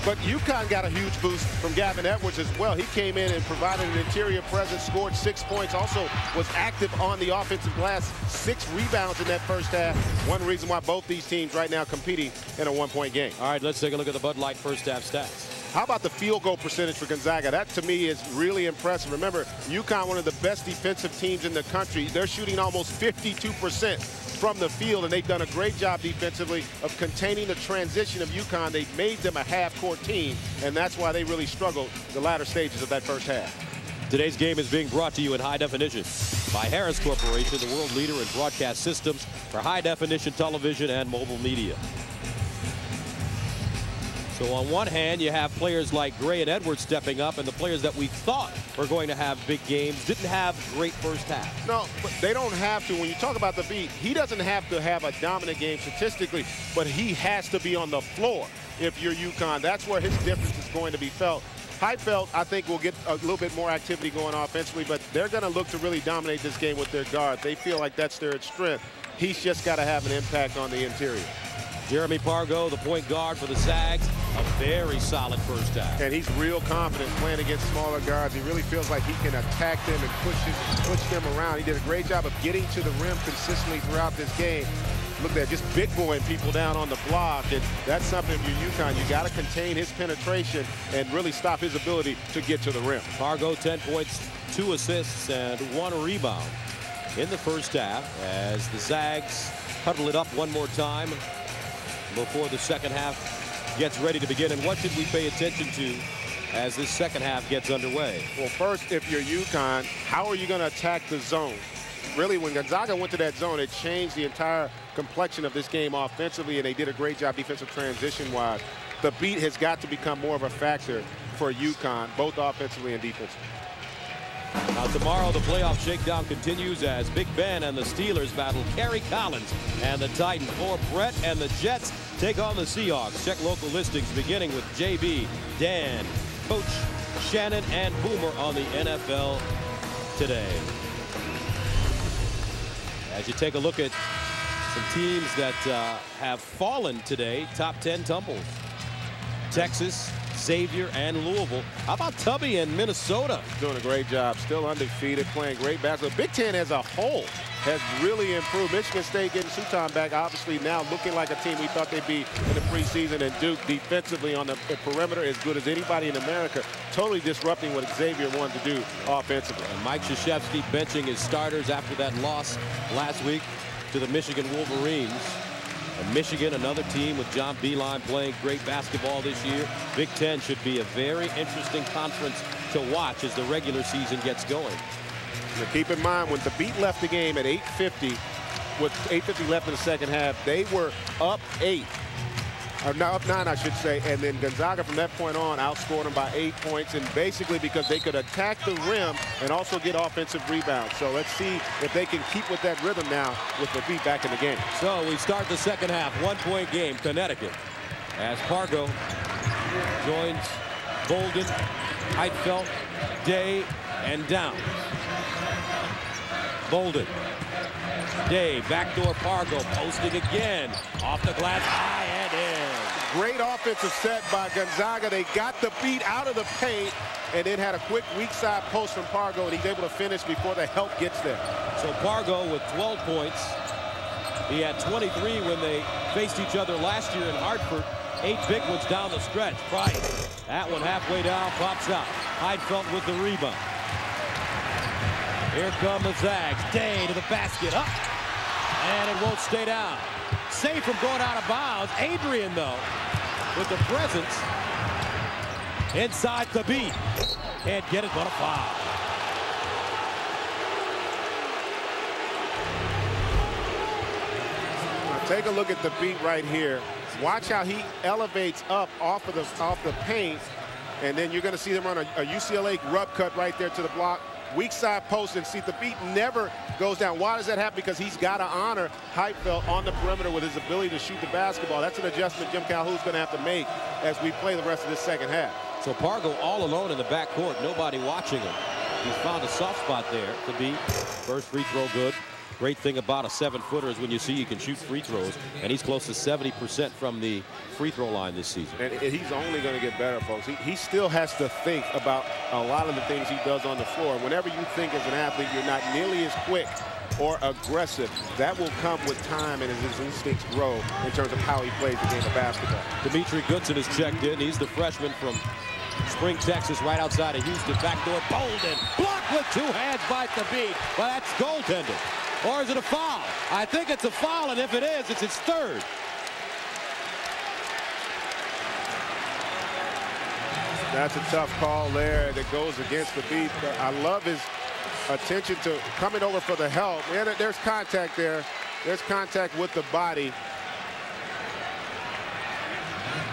But UConn got a huge boost from Gavin Edwards as well. He came in and provided an interior presence, scored 6 points, also was active on the offensive glass, 6 rebounds in that first half. One reason why both these teams right now competing in a 1-point game. All right, let's take a look at the Bud Light first half stats. How about the field goal percentage for Gonzaga? That, to me, is really impressive. Remember, UConn, one of the best defensive teams in the country. They're shooting almost 52% from the field, and they've done a great job defensively of containing the transition of UConn. They've made them a half-court team, and that's why they really struggled the latter stages of that first half. Today's game is being brought to you in high definition by Harris Corporation, the world leader in broadcast systems for high-definition television and mobile media. So on one hand, you have players like Gray and Edwards stepping up, and the players that we thought were going to have big games didn't have great first half. No, but they don't have to. When you talk about the beat, he doesn't have to have a dominant game statistically, but he has to be on the floor if you're UConn. That's where his difference is going to be felt. Heidfeld, I think, will get a little bit more activity going offensively, but they're going to look to really dominate this game with their guards. They feel like that's their strength. He's just got to have an impact on the interior. Jeremy Pargo, the point guard for the Zags, a very solid first half. And he's real confident playing against smaller guards. He really feels like he can attack them and push them around. He did a great job of getting to the rim consistently throughout this game. look at just big boying people down on the block. And that's something if you're UConn, you got to contain his penetration and really stop his ability to get to the rim. Pargo 10 points, 2 assists, and 1 rebound in the first half as the Zags huddle it up one more time before the second half gets ready to begin. And what should we pay attention to as this second half gets underway? Well, first, if you're UConn, how are you going to attack the zone? Really, when Gonzaga went to that zone, it changed the entire complexion of this game offensively, and they did a great job defensive transition-wise. The beat has got to become more of a factor for UConn, both offensively and defensively. Now tomorrow the playoff shakedown continues as Big Ben and the Steelers battle Kerry Collins and the Titans, or Brett and the Jets take on the Seahawks. Check local listings beginning with JB, Dan, Coach, Shannon, and Boomer on the NFL Today. As you take a look at some teams that have fallen today, top 10 tumbles. Texas, Xavier, and Louisville. How about Tubby in Minnesota? Doing a great job, still undefeated, playing great basketball. Big Ten as a whole has really improved. Michigan State getting Suton back, obviously now looking like a team we thought they'd be in the preseason. And Duke defensively on the perimeter as good as anybody in America, totally disrupting what Xavier wanted to do offensively. And Mike Krzyzewski benching his starters after that loss last week to the Michigan Wolverines. And Michigan, another team with John Beilein playing great basketball this year. Big Ten should be a very interesting conference to watch as the regular season gets going. Now keep in mind, when the Beat left the game at 8:50, with 8:50 left in the second half, they were up 8. Or now up 9, I should say, and then Gonzaga from that point on outscored them by 8 points, and basically because they could attack the rim and also get offensive rebounds. So let's see if they can keep with that rhythm now with the Beat back in the game. So we start the second half, 1-point game, Connecticut, as Pargo joins Bolden, Heitfeld, Day, and Downs. Bolden, Day, backdoor Pargo, posting again, off the glass, high and in. Great offensive set by Gonzaga. They got the Beat out of the paint and then had a quick weak side post from Pargo, and he's able to finish before the help gets there. So Pargo with 12 points. He had 23 when they faced each other last year in Hartford. 8 big ones down the stretch. Price, that one halfway down, pops out. Heitfeld with the rebound. Here come the Zags. Day to the basket, up, and it won't stay down. Safe from going out of bounds. Adrian, though, with the presence inside the Beat. Can't get it, but a foul. Now take a look at the Beat right here. Watch how he elevates up off the paint, and then you're going to see them run a UCLA rub cut right there to the block. Weak side post, and see the Beat never goes down. Why does that happen? Because he's got to honor Heitfeld on the perimeter with his ability to shoot the basketball. That's an adjustment Jim Calhoun's going to have to make as we play the rest of this second half. So Pargo all alone in the backcourt, nobody watching him. He's found a soft spot there to be. First free throw good. Great thing about a 7-footer is when you see he can shoot free throws, and he's close to 70% from the free throw line this season. And he's only going to get better, folks. He still has to think about a lot of the things he does on the floor. Whenever you think as an athlete you're not nearly as quick or aggressive, that will come with time and as his instincts grow in terms of how he plays the game of basketball. Dimitri Goodson is checked in. He's the freshman from Spring, Texas, right outside of Houston. Backdoor, Bolden, blocked with 2 hands by the Beat. Well, that's goaltending. Or is it a foul? I think it's a foul, and if it is, it's his 3rd. That's a tough call there that goes against the Beat. But I love his attention to coming over for the help. Yeah, there's contact there. There's contact with the body.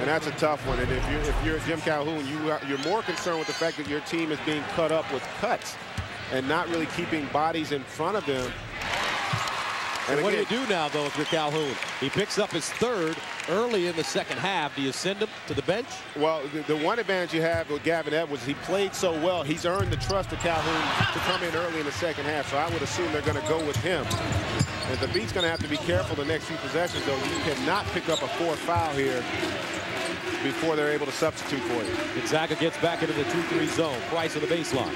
And that's a tough one. And if you're Jim Calhoun, you're more concerned with the fact that your team is being cut up with cuts and not really keeping bodies in front of them. And what do you do now, though, if you're Calhoun? He picks up his 3rd early in the second half. Do you send him to the bench? Well, the one advantage you have with Gavin Edwards, he played so well. He's earned the trust of Calhoun to come in early in the second half. So I would assume they're going to go with him. And the Beat's going to have to be careful the next few possessions, though. You cannot pick up a 4th foul here before they're able to substitute for you. Gonzaga gets back into the 2-3 zone. Price on the baseline.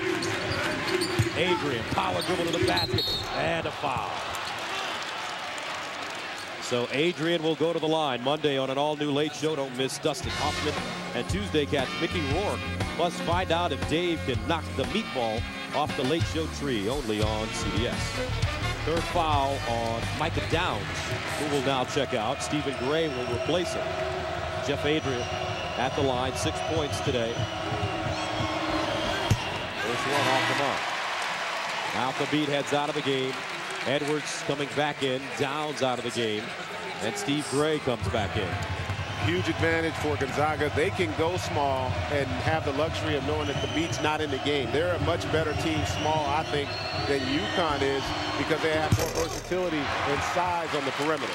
Adrian, power dribble to the basket, and a foul. So Adrian will go to the line Monday on an all-new Late Show. Don't miss Dustin Hoffman. And Tuesday, catch Mickey Rourke. Plus, find out if Dave can knock the meatball off the Late Show tree, only on CBS. Third foul on Micah Downs, who will now check out. Stephen Gray will replace him. Jeff Adrian at the line, 6 points today. First one off the mark. Now the beat heads out of the game. Edwards coming back in. Downs out of the game. And Steve Gray comes back in. Huge advantage for Gonzaga. They can go small and have the luxury of knowing that the beat's not in the game. They're a much better team small, I think, than UConn is because they have more versatility and size on the perimeter.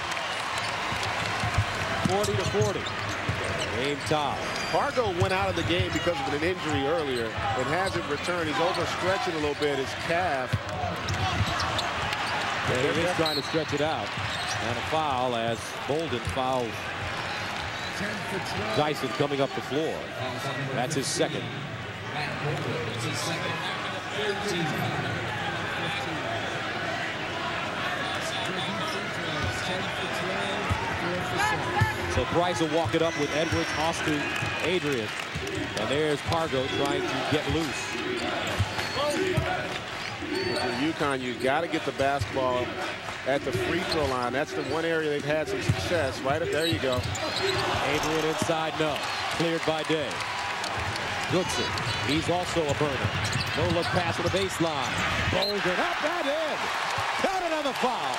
40-40. Game tie. Fargo went out of the game because of an injury earlier and hasn't returned. He's overstretching a little bit his calf. Yeah, he is trying to stretch it out. And a foul as Bolden fouls Dyson coming up the floor. That's his second. So Price will walk it up with Edwards, Austin, Adrian. And there's Pargo trying to get loose. For UConn, you got to get the basketball at the free throw line. That's the one area they've had some success. Right up there you go. Adrian inside, no. Cleared by Day. Goodson, he's also a burner. No look pass to the baseline. Bolden up and in. Count another foul.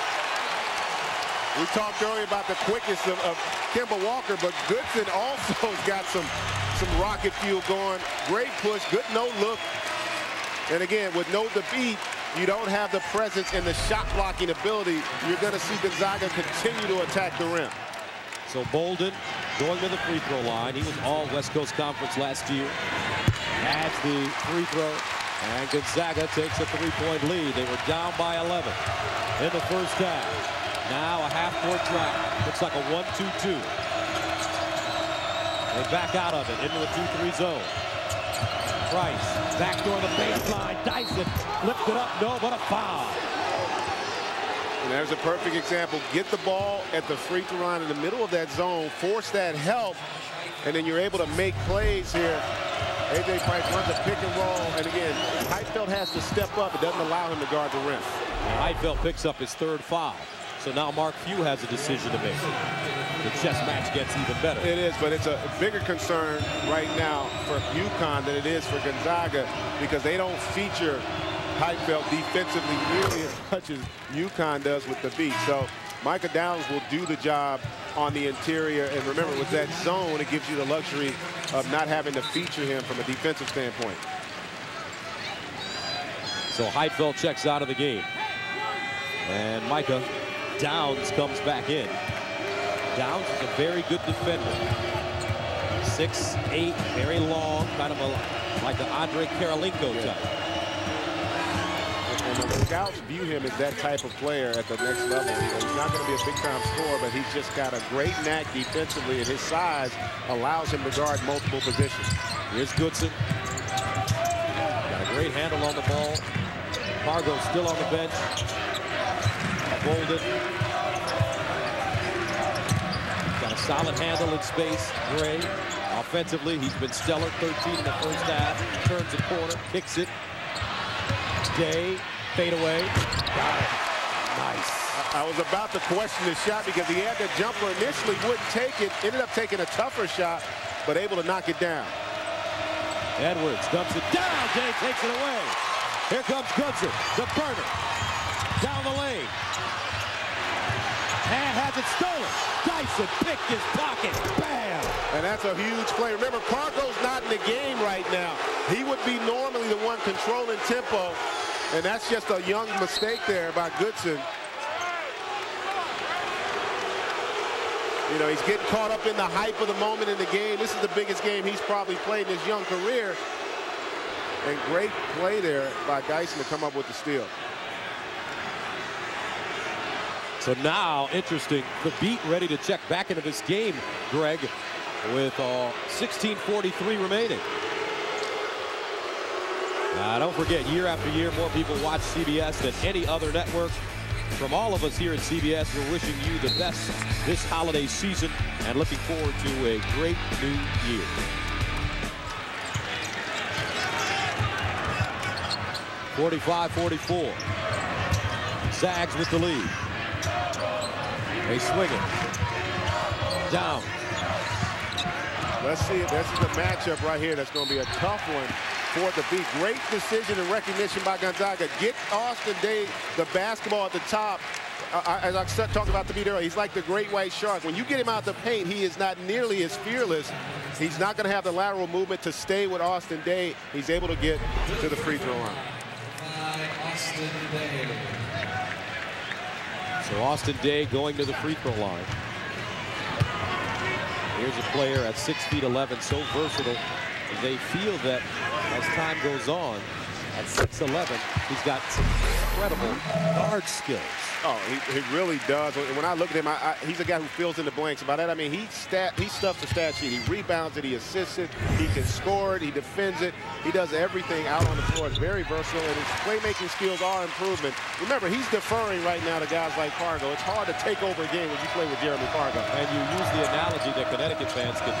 We talked earlier about the quickness of Kemba Walker, but Goodson also has got some rocket fuel going. Great push, good no look. And again, with no defeat, you don't have the presence and the shot blocking ability. You're going to see Gonzaga continue to attack the rim. So Bolden going to the free throw line. He was all West Coast Conference last year. Adds the free throw. And Gonzaga takes a 3-point lead. They were down by 11 in the first half. Now a half-court trap. Looks like a 1-2-2. They back out of it into the 2-3 zone. Price, backdoor the baseline. Dyson lifted up, no, but a foul. And there's a perfect example. Get the ball at the free throw line in the middle of that zone, force that help, and then you're able to make plays here. A.J. Price runs a pick and roll, and again, Heitfeld has to step up. It doesn't allow him to guard the rim. Heitfeld picks up his third foul. So now Mark Few has a decision to make. The chess match gets even better. It is, but it's a bigger concern right now for UConn than it is for Gonzaga because they don't feature Heitfeld defensively nearly as much as UConn does with the beat. So Micah Downs will do the job on the interior. And remember, with that zone, it gives you the luxury of not having to feature him from a defensive standpoint. So Heitfeld checks out of the game. And Micah Downs comes back in. Downs is a very good defender. 6'8", very long, kind of like the Andre Karolinko type. And the scouts view him as that type of player at the next level. He's not going to be a big-time scorer, but he's just got a great knack defensively, and his size allows him to guard multiple positions. Here's Goodson. Got a great handle on the ball. Pargo still on the bench. Bolden. Got a solid handle in space. Gray. Offensively, he's been stellar. 13 in the first half. Turns the corner. Kicks it. Day. Fade away. Got it. Nice. I was about to question the shot because he had the jumper initially, wouldn't take it. Ended up taking a tougher shot, but able to knock it down. Edwards dumps it down. Day takes it away. Here comes Goodson. The burner. Down the lane. And has it stolen. Dyson picked his pocket. Bam! And that's a huge play. Remember, Pargo's not in the game right now. He would be normally the one controlling tempo. And that's just a young mistake there by Goodson. You know, he's getting caught up in the hype of the moment in the game. This is the biggest game he's probably played in his young career. And great play there by Dyson to come up with the steal. So now, interesting, the beat ready to check back into this game, Greg, with 16:43 remaining. Don't forget, year after year, more people watch CBS than any other network. From all of us here at CBS, we're wishing you the best this holiday season and looking forward to a great new year. (45-44). Zags with the lead. They swing it. Down. Let's see it. This is a matchup right here that's going to be a tough one for the Beat. Great decision and recognition by Gonzaga. Get Austin Daye the basketball at the top. As I talked about the Beat earlier, he's like the great white shark. When you get him out the paint, he is not nearly as fearless. He's not going to have the lateral movement to stay with Austin Daye. He's able to get to the free throw line. So Austin Daye going to the free throw line. Here's a player at 6'11", so versatile. They feel that as time goes on, at 6'11", he's got incredible guard skills. Oh, he really does. When I look at him, he's a guy who fills in the blanks. By that, I mean, he stuffs the stat sheet. He rebounds it, he assists it, he can score it, he defends it. He does everything out on the floor. It's very versatile, and his playmaking skills are improvement. Remember, he's deferring right now to guys like Pargo. It's hard to take over a game when you play with Jeremy Pargo. And you use the analogy that Connecticut fans can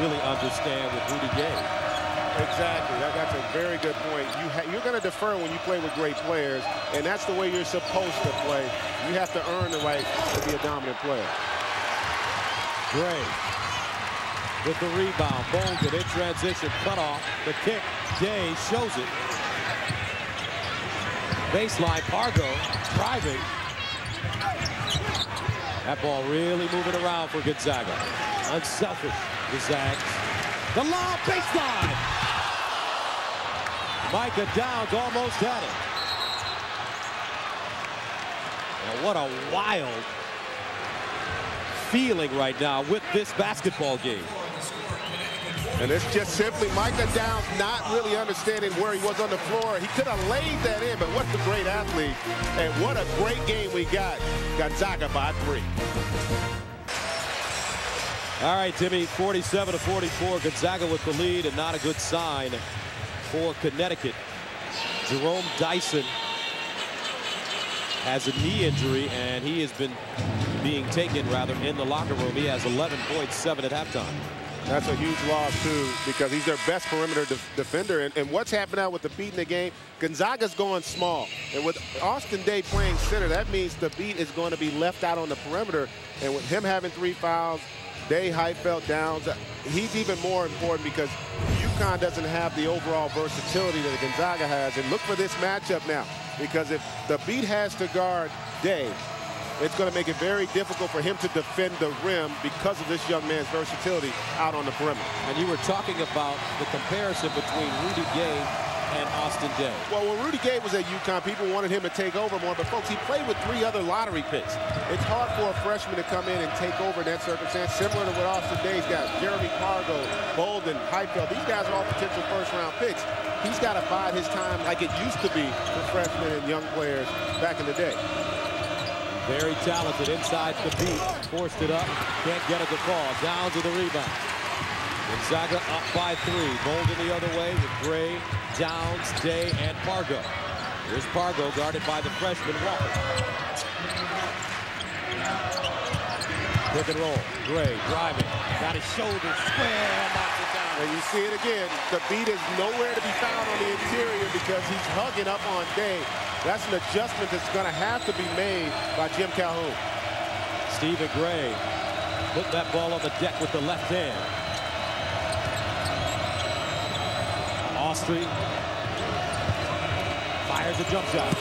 really understand with Rudy Gay. Exactly. That's a very good point. You're going to defer when you play with great players, and that's the way you're supposed to play. You have to earn the right to be a dominant player. Gray with the rebound. Bolden in transition. Cut off. The kick. Day shows it. Baseline. Pargo driving. That ball really moving around for Gonzaga. Unselfish. The Zags. The lob. Baseline. Micah Downs almost had it. Now what a wild feeling right now with this basketball game. And it's just simply Micah Downs not really understanding where he was on the floor. He could have laid that in, but what's a great athlete. And what a great game we got. Gonzaga by 3. All right, Timmy, 47-44. Gonzaga with the lead, and not a good sign for Connecticut. Jerome Dyson has a knee injury, and he has been being taken, rather, in the locker room. He has 11.7 at halftime. That's a huge loss, too, because he's their best perimeter defender. And what's happened now with the Beat in the game, Gonzaga's going small. And with Austin Daye playing center, that means the Beat is going to be left out on the perimeter. And with him having 3 fouls, Daye, Heifeld, Downs, he's even more important because UConn doesn't have the overall versatility that Gonzaga has. And look for this matchup now, because if the Beat has to guard Daye, it's going to make it very difficult for him to defend the rim because of this young man's versatility out on the perimeter. And you were talking about the comparison between Rudy Gay and Austin Daye. Well, when Rudy Gay was at UConn, people wanted him to take over more, but folks, he played with 3 other lottery picks. It's hard for a freshman to come in and take over in that circumstance, similar to what Austin Daye's got. Jeremy Pargo, Bolden, Heifeld, these guys are all potential first-round picks. He's got to bide his time like it used to be for freshmen and young players back in the day. Very talented inside the Beat. Forced it up. Can't get it to fall. Down to the rebound. Gonzaga up by 3. Bolden the other way with Gray, Downs, Daye, and Pargo. Here's Pargo guarded by the freshman Walker. Pick and roll. Gray driving. Got his shoulder square. Knocks it down. And you see it again. The Beat is nowhere to be found on the interior because he's hugging up on Daye. That's an adjustment that's going to have to be made by Jim Calhoun. Stephen Gray put that ball on the deck with the left hand. Austrie fires a jump shot.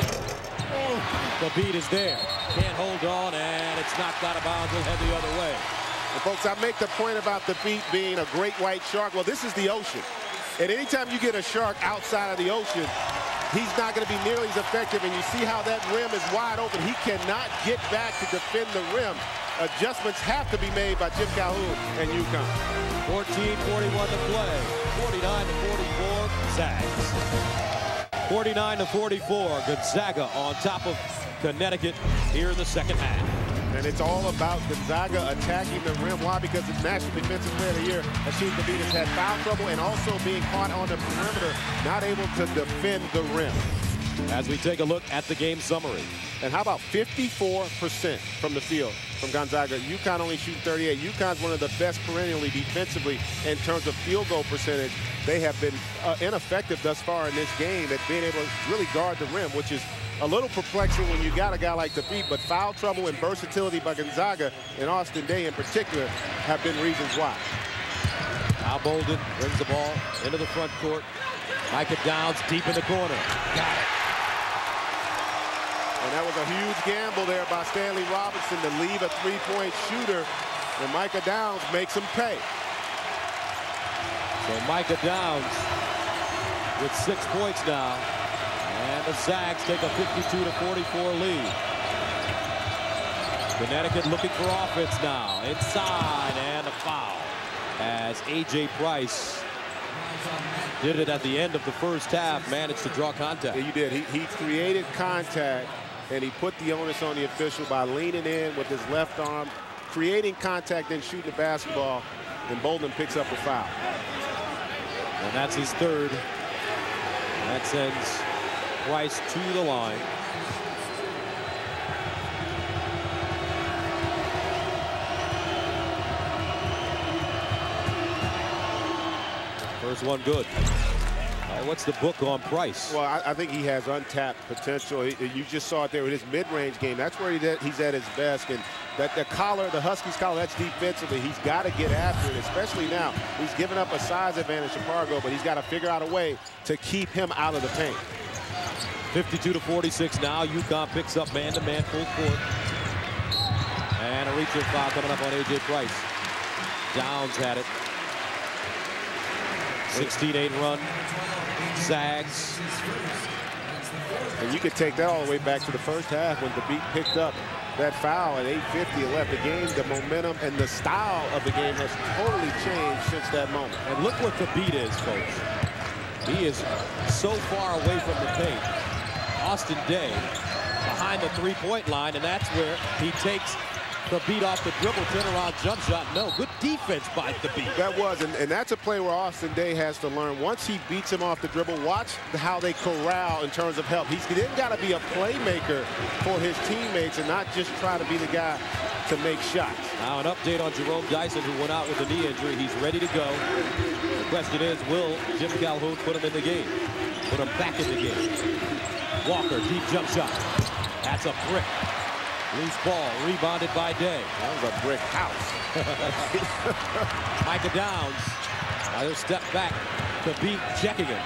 The Beat is there. Can't hold on, and it's knocked out of bounds and head the other way. And folks, I make the point about the Beat being a great white shark. Well, this is the ocean. And anytime you get a shark outside of the ocean, he's not going to be nearly as effective. And you see how that rim is wide open. He cannot get back to defend the rim. Adjustments have to be made by Jim Calhoun and UConn. 14:41 to play. 49-44, Zags. 49-44, Gonzaga on top of Connecticut here in the second half. And it's all about Gonzaga attacking the rim. Why? Because it's National Defensive Player of the Year. Asheem David has had foul trouble and also being caught on the perimeter, not able to defend the rim. As we take a look at the game summary. And how about 54% from the field from Gonzaga? UConn only shooting 38. UConn's one of the best perennially defensively in terms of field goal percentage. They have been ineffective thus far in this game at being able to really guard the rim, which is a little perplexing when you got a guy like Thabeet, but foul trouble and versatility by Gonzaga and Austin Daye in particular have been reasons why. Al Bolden brings the ball into the front court. Micah Downs deep in the corner. Got it. And that was a huge gamble there by Stanley Robinson to leave a three-point shooter, and Micah Downs makes him pay. So Micah Downs with 6 points now, and the Zags take a 52-44 lead. Connecticut looking for offense now, inside, and a foul as A.J. Price did it at the end of the first half, managed to draw contact. Yeah, you did. He created contact, and he put the onus on the official by leaning in with his left arm, creating contact, and shooting the basketball, and Bolden picks up the foul. And that's his third. That sends Price to the line. First one good. What's the book on Price? Well, I think he has untapped potential. You just saw it there with his mid-range game. That's where he's at his best. And the collar, the Huskies collar, that's defensively. He's got to get after it, especially now. He's given up a size advantage to Pargo, but he's got to figure out a way to keep him out of the paint. 52-46 now. UConn picks up man-to-man full court. And a reach-in foul coming up on A.J. Price. Downs had it. 16-8 run. Zags. And you could take that all the way back to the first half when Thabeet picked up that foul at 8:50 left the game. The momentum and the style of the game has totally changed since that moment. And look what Thabeet is, coach. He is so far away from the paint. Austin Daye behind the three-point line, and that's where he takes Thabeet off the dribble, turnaround jump shot. No, good defense by Thabeet. That was, and that's a play where Austin Daye has to learn. Once he beats him off the dribble, watch how they corral in terms of help. He's then got to be a playmaker for his teammates and not just try to be the guy to make shots. Now an update on Jerome Dyson, who went out with a knee injury. He's ready to go. The question is, will Jim Calhoun put him in the game? Put him back in the game. Walker, deep jump shot. That's a brick. Loose ball, rebounded by Daye. That was a brick house. Micah Downs. Another step back. Thabeet checking him.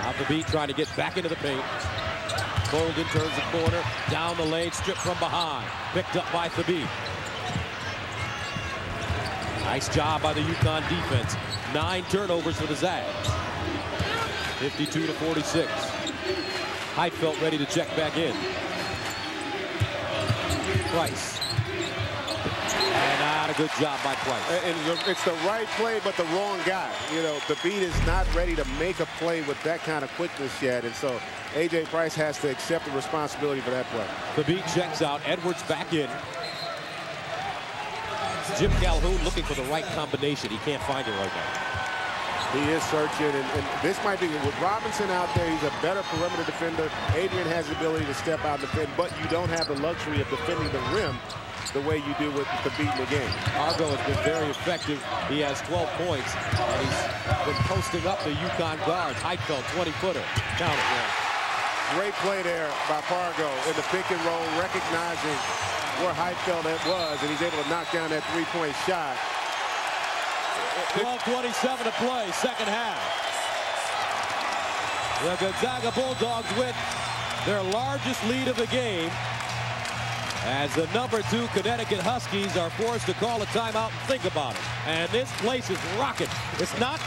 Now Thabeet trying to get back into the paint. Bolden turns the corner. Down the lane, stripped from behind. Picked up by Thabeet. Nice job by the UConn defense. 9 turnovers for the Zags. 52-46. Heitfeld ready to check back in. Price. And not a good job by Price. And it's the right play, but the wrong guy. You know, Thabeet is not ready to make a play with that kind of quickness yet. And so A.J. Price has to accept the responsibility for that play. Thabeet checks out. Edwards back in. Jim Calhoun looking for the right combination. He can't find it right now. He is searching, and this might be, with Robinson out there, he's a better perimeter defender. Adrian has the ability to step out and defend, but you don't have the luxury of defending the rim the way you do with Thabeet in the game. Pargo has been very effective. He has 12 points, and he's been posting up the UConn guards. Heitfeld, 20-footer. Count it, man. Great play there by Pargo in the pick and roll, recognizing where Heitfeld was, and he's able to knock down that three-point shot. 12:27 to play, second half. The Gonzaga Bulldogs win their largest lead of the game as the #2 Connecticut Huskies are forced to call a timeout and think about it. And this place is rocking. It's not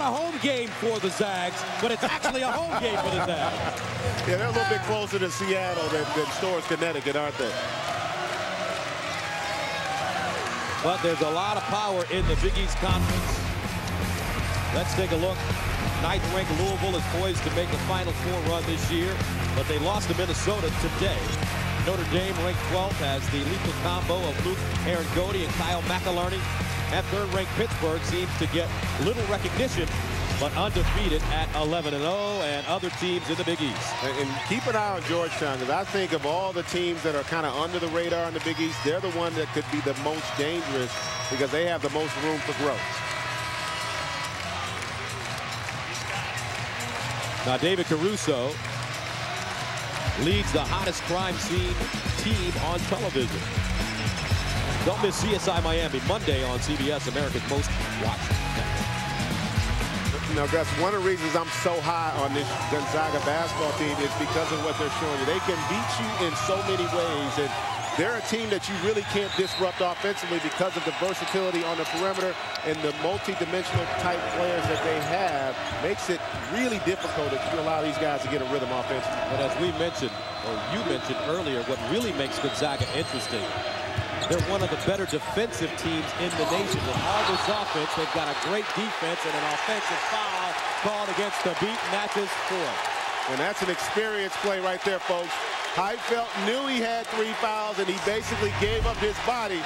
a home game for the Zags, but it's actually a home game for the Zags. Yeah, they're a little bit closer to Seattle than Storrs, Connecticut, aren't they? But there's a lot of power in the Big East Conference. Let's take a look. 9th-ranked Louisville is poised to make the Final Four run this year, but they lost to Minnesota today. Notre Dame, ranked 12th, has the lethal combo of Luke Herringody and Kyle McIlharney. And 3rd-ranked Pittsburgh seems to get little recognition but undefeated at 11-0, and other teams in the Big East. And keep an eye on Georgetown, because I think of all the teams that are kind of under the radar in the Big East, they're the one that could be the most dangerous because they have the most room for growth. Now David Caruso leads the hottest crime scene team on television. Don't miss CSI Miami Monday on CBS, America's most watched network. You know, Gus, one of the reasons I'm so high on this Gonzaga basketball team is because of what they're showing you. They can beat you in so many ways, and they're a team that you really can't disrupt offensively because of the versatility on the perimeter and the multi-dimensional type players that they have. Makes it really difficult if you allow these guys to get a rhythm offensively. But as we mentioned, or you mentioned earlier, what really makes Gonzaga interesting, they're one of the better defensive teams in the nation. With all this offense, they've got a great defense and an offensive foul called against the beat, and that's his fourth. And that's an experienced play right there, folks. Heifeld knew he had 3 fouls, and he basically gave up his body.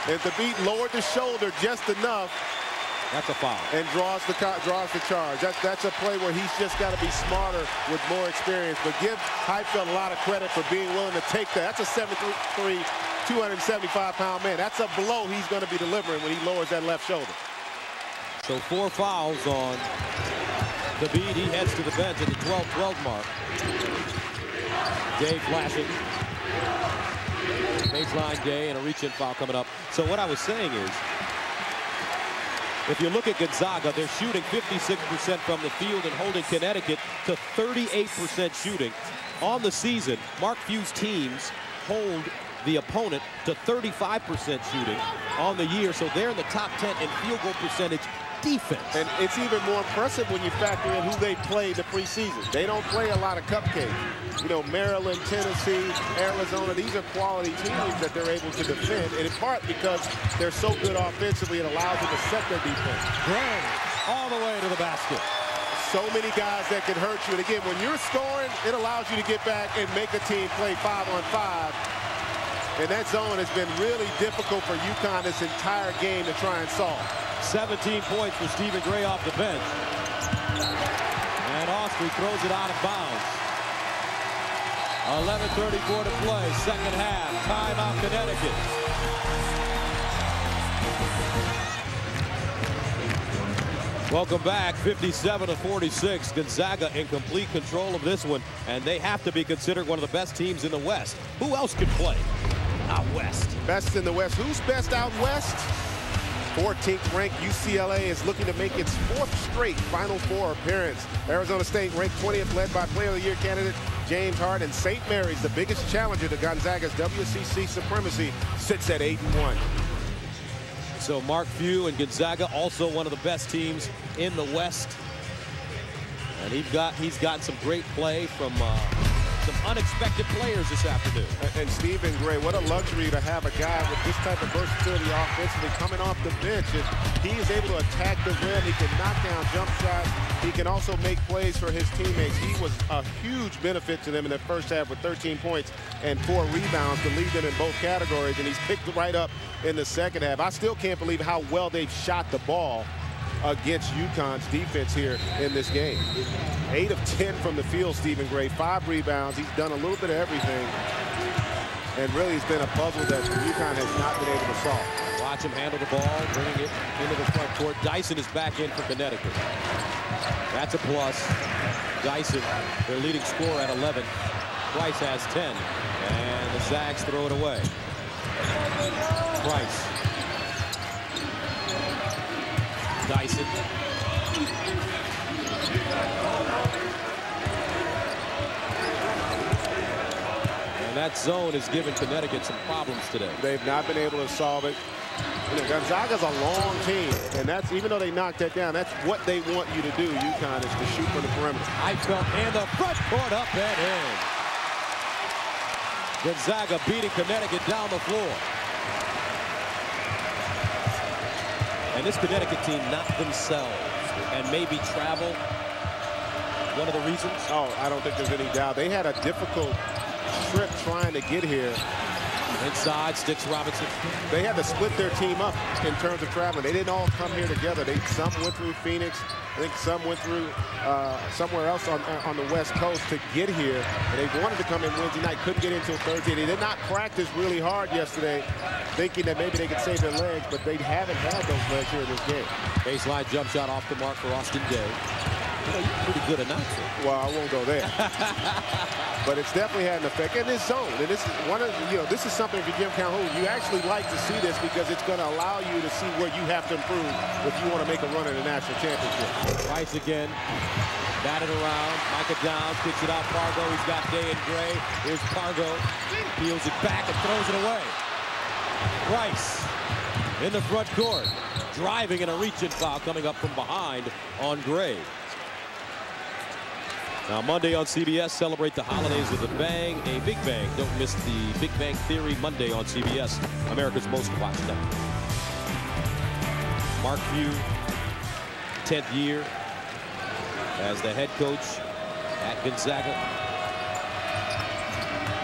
And the beat lowered the shoulder just enough. That's a foul. And draws the charge. That's a play where he's just got to be smarter with more experience. But give Heifeld a lot of credit for being willing to take that. That's a 7'3", 275-pound man. That's a blow he's going to be delivering when he lowers that left shoulder. So 4 fouls on the beat. He heads to the bench at the 12-12 mark. Gay flashing. Baseline Gay and a reach-in foul coming up. So what I was saying is, if you look at Gonzaga, they're shooting 56% from the field and holding Connecticut to 38% shooting. On the season, Mark Few's teams hold the opponent to 35% shooting on the year, so they're in the top 10 in field goal percentage defense. And it's even more impressive when you factor in who they played the preseason. They don't play a lot of cupcakes. You know, Maryland, Tennessee, Arizona, these are quality teams that they're able to defend, and in part because they're so good offensively, it allows them to set their defense. Graham all the way to the basket. So many guys that can hurt you. And again, when you're scoring, it allows you to get back and make a team play 5-on-5. And that zone has been really difficult for UConn this entire game to try and solve. 17 points for Stephen Gray off the bench. And Austrie throws it out of bounds. 11:34 to play, second half. Timeout, Connecticut. Welcome back, 57-46. Gonzaga in complete control of this one, and they have to be considered one of the best teams in the West. Who else can play out West? Best in the West. Who's best out West? 14th ranked UCLA is looking to make its 4th straight Final Four appearance. Arizona State ranked 20th, led by Player of the Year candidate James Hart, and St. Mary's, the biggest challenger to Gonzaga's WCC supremacy, sits at 8-1. So Mark Few and Gonzaga, also one of the best teams in the West. And he's gotten some great play from some unexpected players this afternoon. And Stephen Gray, what a luxury to have a guy with this type of versatility offensively coming off the bench. And he is able to attack the rim. He can knock down jump shots. He can also make plays for his teammates. He was a huge benefit to them in the first half with 13 points and 4 rebounds to lead them in both categories. And he's picked right up in the second half. I still can't believe how well they've shot the ball against UConn's defense here in this game. 8 of 10 from the field, Stephen Gray, 5 rebounds. He's done a little bit of everything. And really it's been a puzzle that UConn has not been able to solve. Watch him handle the ball, bringing it into the front court. Dyson is back in for Connecticut. That's a plus. Dyson, their leading scorer at 11. Price has 10. And the Zags throw it away. Price. Dyson. And that zone has given Connecticut some problems today. They've not been able to solve it. You know, Gonzaga's a long team, and that's, even though they knocked that down, that's what they want you to do, UConn, is to shoot from the perimeter. Heifeld and the front court up and in. Gonzaga beating Connecticut down the floor. And this Connecticut team not themselves, and maybe travel one of the reasons? Oh, I don't think there's any doubt. They had a difficult trip trying to get here. Inside, sticks Robinson. They had to split their team up in terms of traveling. They didn't all come here together. Some went through Phoenix. I think some went through somewhere else on the West Coast to get here. And they wanted to come in Wednesday night, couldn't get in until Thursday. They did not practice really hard yesterday, thinking that maybe they could save their legs, but they haven't had those legs here in this game. Baseline jump shot off the mark for Austin Day. Well, you're a pretty good announcer. Well, I won't go there. But it's definitely had an effect in this zone. And this is one of this is something for Jim Calhoun. You actually like to see this because it's going to allow you to see where you have to improve if you want to make a run in the national championship. Rice again. Batted around. Micah Downs kicks it out. Fargo. He's got Day and Gray. Here's Fargo. Peels it back and throws it away. Rice in the front court. Driving and a reach-in foul coming up from behind on Gray. Now Monday on CBS, celebrate the holidays with a bang, a big bang. Don't miss the Big Bang Theory Monday on CBS, America's most watched network. Mark Few, 10th year as the head coach at Gonzaga.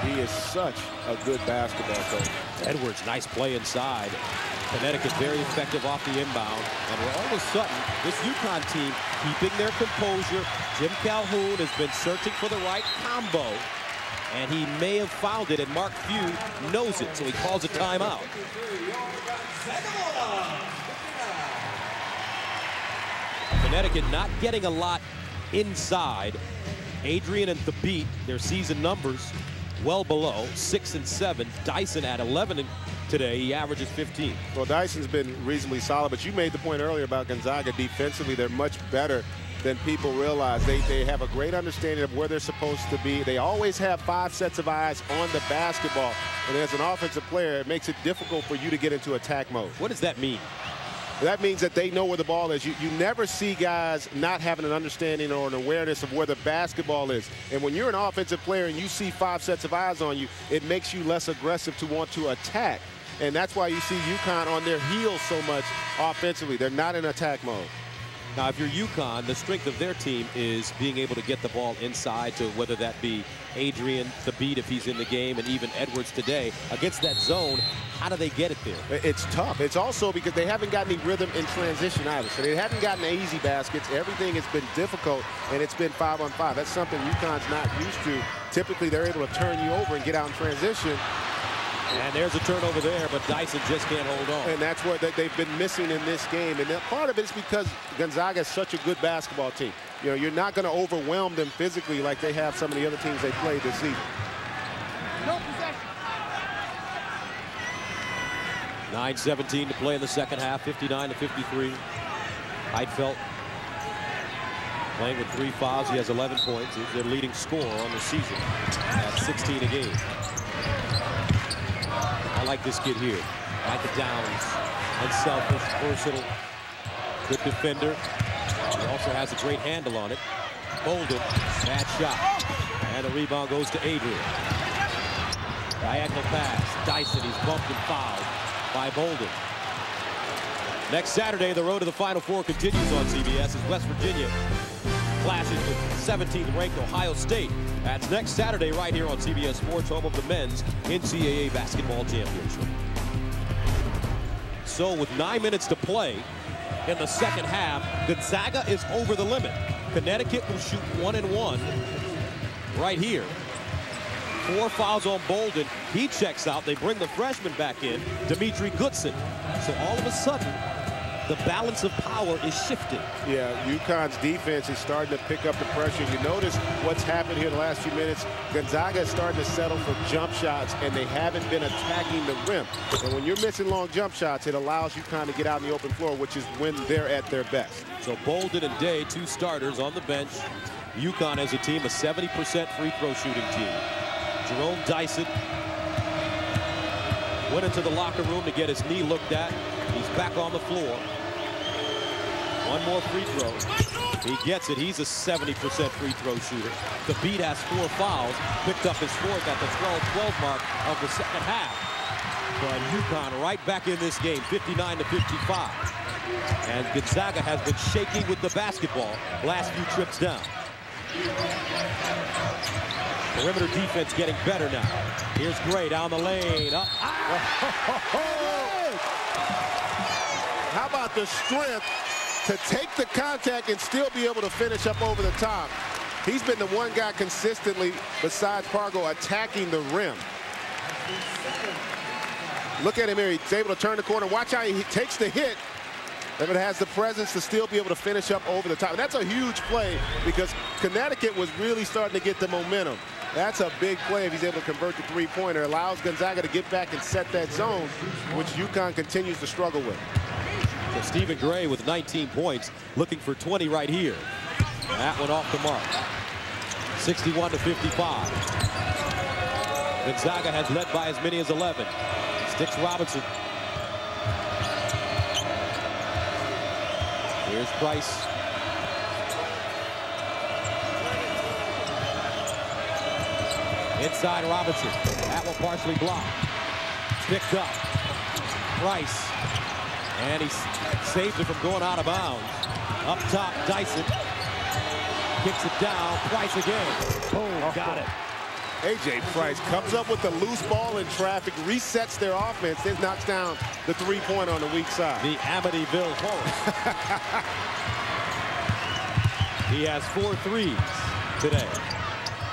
He is such a good basketball coach. Edwards, nice play inside. Connecticut very effective off the inbound. And we're all of a sudden, this UConn team keeping their composure. Jim Calhoun has been searching for the right combo. And he may have found it, and Mark Few knows it, so he calls a timeout. Connecticut not getting a lot inside. Adrian and Thabit, their season numbers well below, 6 and 7. Dyson at 11 today. He averages 15. Well, Dyson's been reasonably solid, but you made the point earlier about Gonzaga defensively. They're much better than people realize. They have a great understanding of where they're supposed to be. They always have 5 sets of eyes on the basketball. And as an offensive player, it makes it difficult for you to get into attack mode. What does that mean? That means that they know where the ball is. You never see guys not having an understanding or an awareness of where the basketball is. And when you're an offensive player and you see 5 sets of eyes on you, it makes you less aggressive to want to attack. And that's why you see UConn on their heels so much offensively. They're not in attack mode. Now, if you're UConn, the strength of their team is being able to get the ball inside to whether that be Adrian, Thabit if he's in the game, and even Edwards today. Against that zone, how do they get it there? It's tough. It's also because they haven't gotten any rhythm in transition either. So they haven't gotten the easy baskets. Everything has been difficult, and it's been 5-on-5. That's something UConn's not used to. Typically, they're able to turn you over and get out in transition. And there's a turnover there, but Dyson just can't hold on. And that's what they've been missing in this game. And part of it is because Gonzaga is such a good basketball team. You know, you're not going to overwhelm them physically like they have some of the other teams they played this season. No possession. 9:17 to play in the second half, 59-53. Heidfeld playing with 3 fouls. He has 11 points. He's their leading scorer on the season at 16 a game. I like this kid here. Micah Downs, unselfish, versatile, good defender. He also has a great handle on it. Bolden, bad shot. And the rebound goes to Adrian. Diagonal pass. Dyson, he's bumped and fouled by Bolden. Next Saturday, the road to the Final Four continues on CBS as West Virginia clashes with 17th ranked Ohio State. That's next Saturday right here on CBS Sports, home of the men's NCAA basketball championship. So with 9 minutes to play in the second half, Gonzaga is over the limit. Connecticut will shoot 1 and 1 right here. 4 fouls on Bolden. He checks out. They bring the freshman back in, Dimitri Goodson. So all of a sudden, the balance of power is shifting. Yeah, UConn's defense is starting to pick up the pressure. You notice what's happened here in the last few minutes. Gonzaga is starting to settle for jump shots, and they haven't been attacking the rim. And when you're missing long jump shots, it allows UConn to get out on the open floor, which is when they're at their best. So Bolden and Day, 2 starters on the bench. UConn as a team, a 70% free throw shooting team. Jerome Dyson went into the locker room to get his knee looked at. He's back on the floor. 1 more free throw. He gets it. He's a 70% free throw shooter. Thabit has 4 fouls. Picked up his 4th at the 12-12 mark of the second half. But UConn right back in this game, 59-55. And Gonzaga has been shaky with the basketball last few trips down. Perimeter defense getting better now. Here's Gray down the lane. Up. How about the strength to take the contact and still be able to finish up over the top? He's been the one guy consistently, besides Pargo, attacking the rim. Look at him here. He's able to turn the corner. Watch how he takes the hit, and it has the presence to still be able to finish up over the top. And that's a huge play because Connecticut was really starting to get the momentum. That's a big play if he's able to convert the three-pointer. Allows Gonzaga to get back and set that zone, which UConn continues to struggle with. So Stephen Gray with 19 points, looking for 20 right here. That one off the mark. 61-55. Gonzaga has led by as many as 11. Sticks Robinson. Here's Price. Inside Robinson. That one partially blocked. Picked up. Price. And he saves it from going out of bounds. Up top, Dyson. Kicks it down. Price again. Oh, got it. A.J. Price comes up with the loose ball in traffic, resets their offense, then knocks down the three-pointer on the weak side. The Amityville Horror. He has 4 threes today.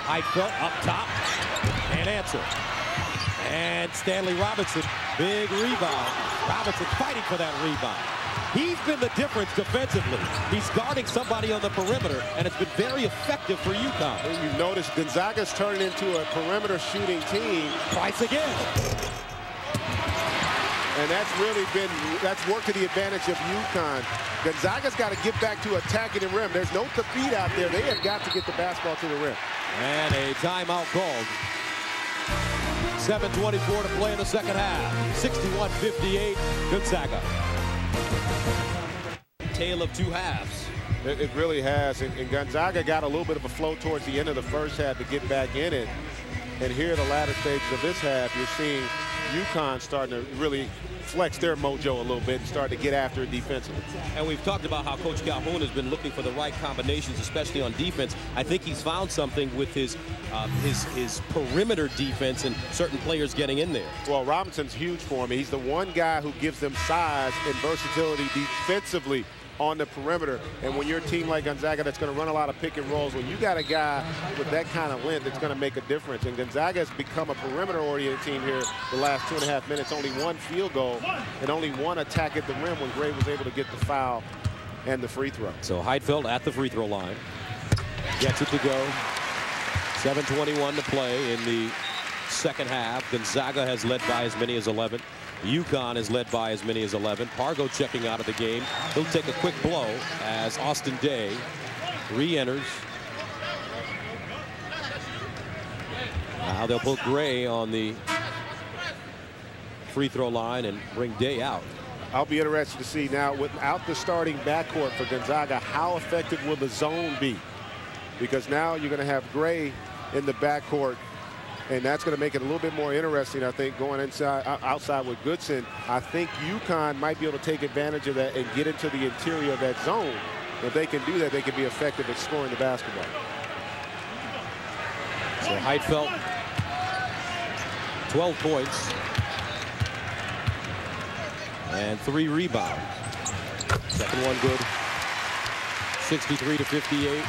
Heitfeld up top and answer. And Stanley Robinson, big rebound. Robinson fighting for that rebound. He's been the difference defensively. He's guarding somebody on the perimeter, and it's been very effective for UConn. You notice Gonzaga's turning into a perimeter shooting team. Price again. And that's worked to the advantage of UConn. Gonzaga's got to get back to attacking the rim. There's no defeat out there. They have got to get the basketball to the rim. And a timeout called. 7:24 to play in the second half. 61-58, Gonzaga. Tale of two halves. It really has. And Gonzaga got a little bit of a flow towards the end of the first half to get back in it. And here, the latter stages of this half, you're seeing UConn starting to really flex their mojo a little bit and start to get after it defensively. And we've talked about how Coach Calhoun has been looking for the right combinations, especially on defense. I think he's found something with his perimeter defense and certain players getting in there. Well, Robinson's huge for him. He's the one guy who gives them size and versatility defensively on the perimeter. And when you're a team like Gonzaga that's going to run a lot of pick and rolls, when you got a guy with that kind of length, it's going to make a difference. And Gonzaga has become a perimeter-oriented team here the last 2.5 minutes. Only 1 field goal and only 1 attack at the rim when Gray was able to get the foul and the free throw. So Heitfeld at the free throw line. Gets it to go. 7:21 to play in the second half. Gonzaga has led by as many as 11. UConn is led by as many as 11. Pargo checking out of the game. He'll take a quick blow as Austin Day re-enters. Now they'll put Gray on the free throw line and bring Day out. I'll be interested to see now, without the starting backcourt for Gonzaga, how effective will the zone be? Because now you're going to have Gray in the backcourt, and that's going to make it a little bit more interesting, I think, going outside with Goodson. I think UConn might be able to take advantage of that and get into the interior of that zone. If they can do that, they can be effective at scoring the basketball. So Heitfeld, 12 points and 3 rebounds. Second one good. 63-58.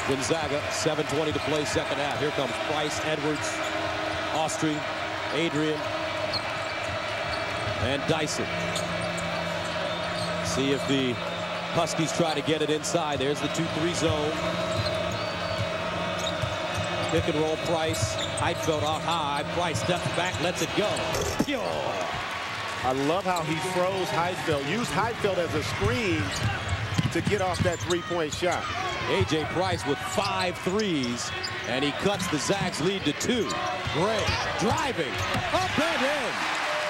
Gonzaga, 7:20 to play, second half. Here comes Price, Edwards, Austrie, Adrian, and Dyson. See if the Huskies try to get it inside. There's the 2-3 zone. Pick and roll, Price. Heitfeld out high. Price steps back, lets it go. I love how he froze Heitfeld. Used Heitfeld as a screen to get off that three-point shot. A.J. Price with 5 threes, and he cuts the Zags lead to 2. Gray driving, up and in.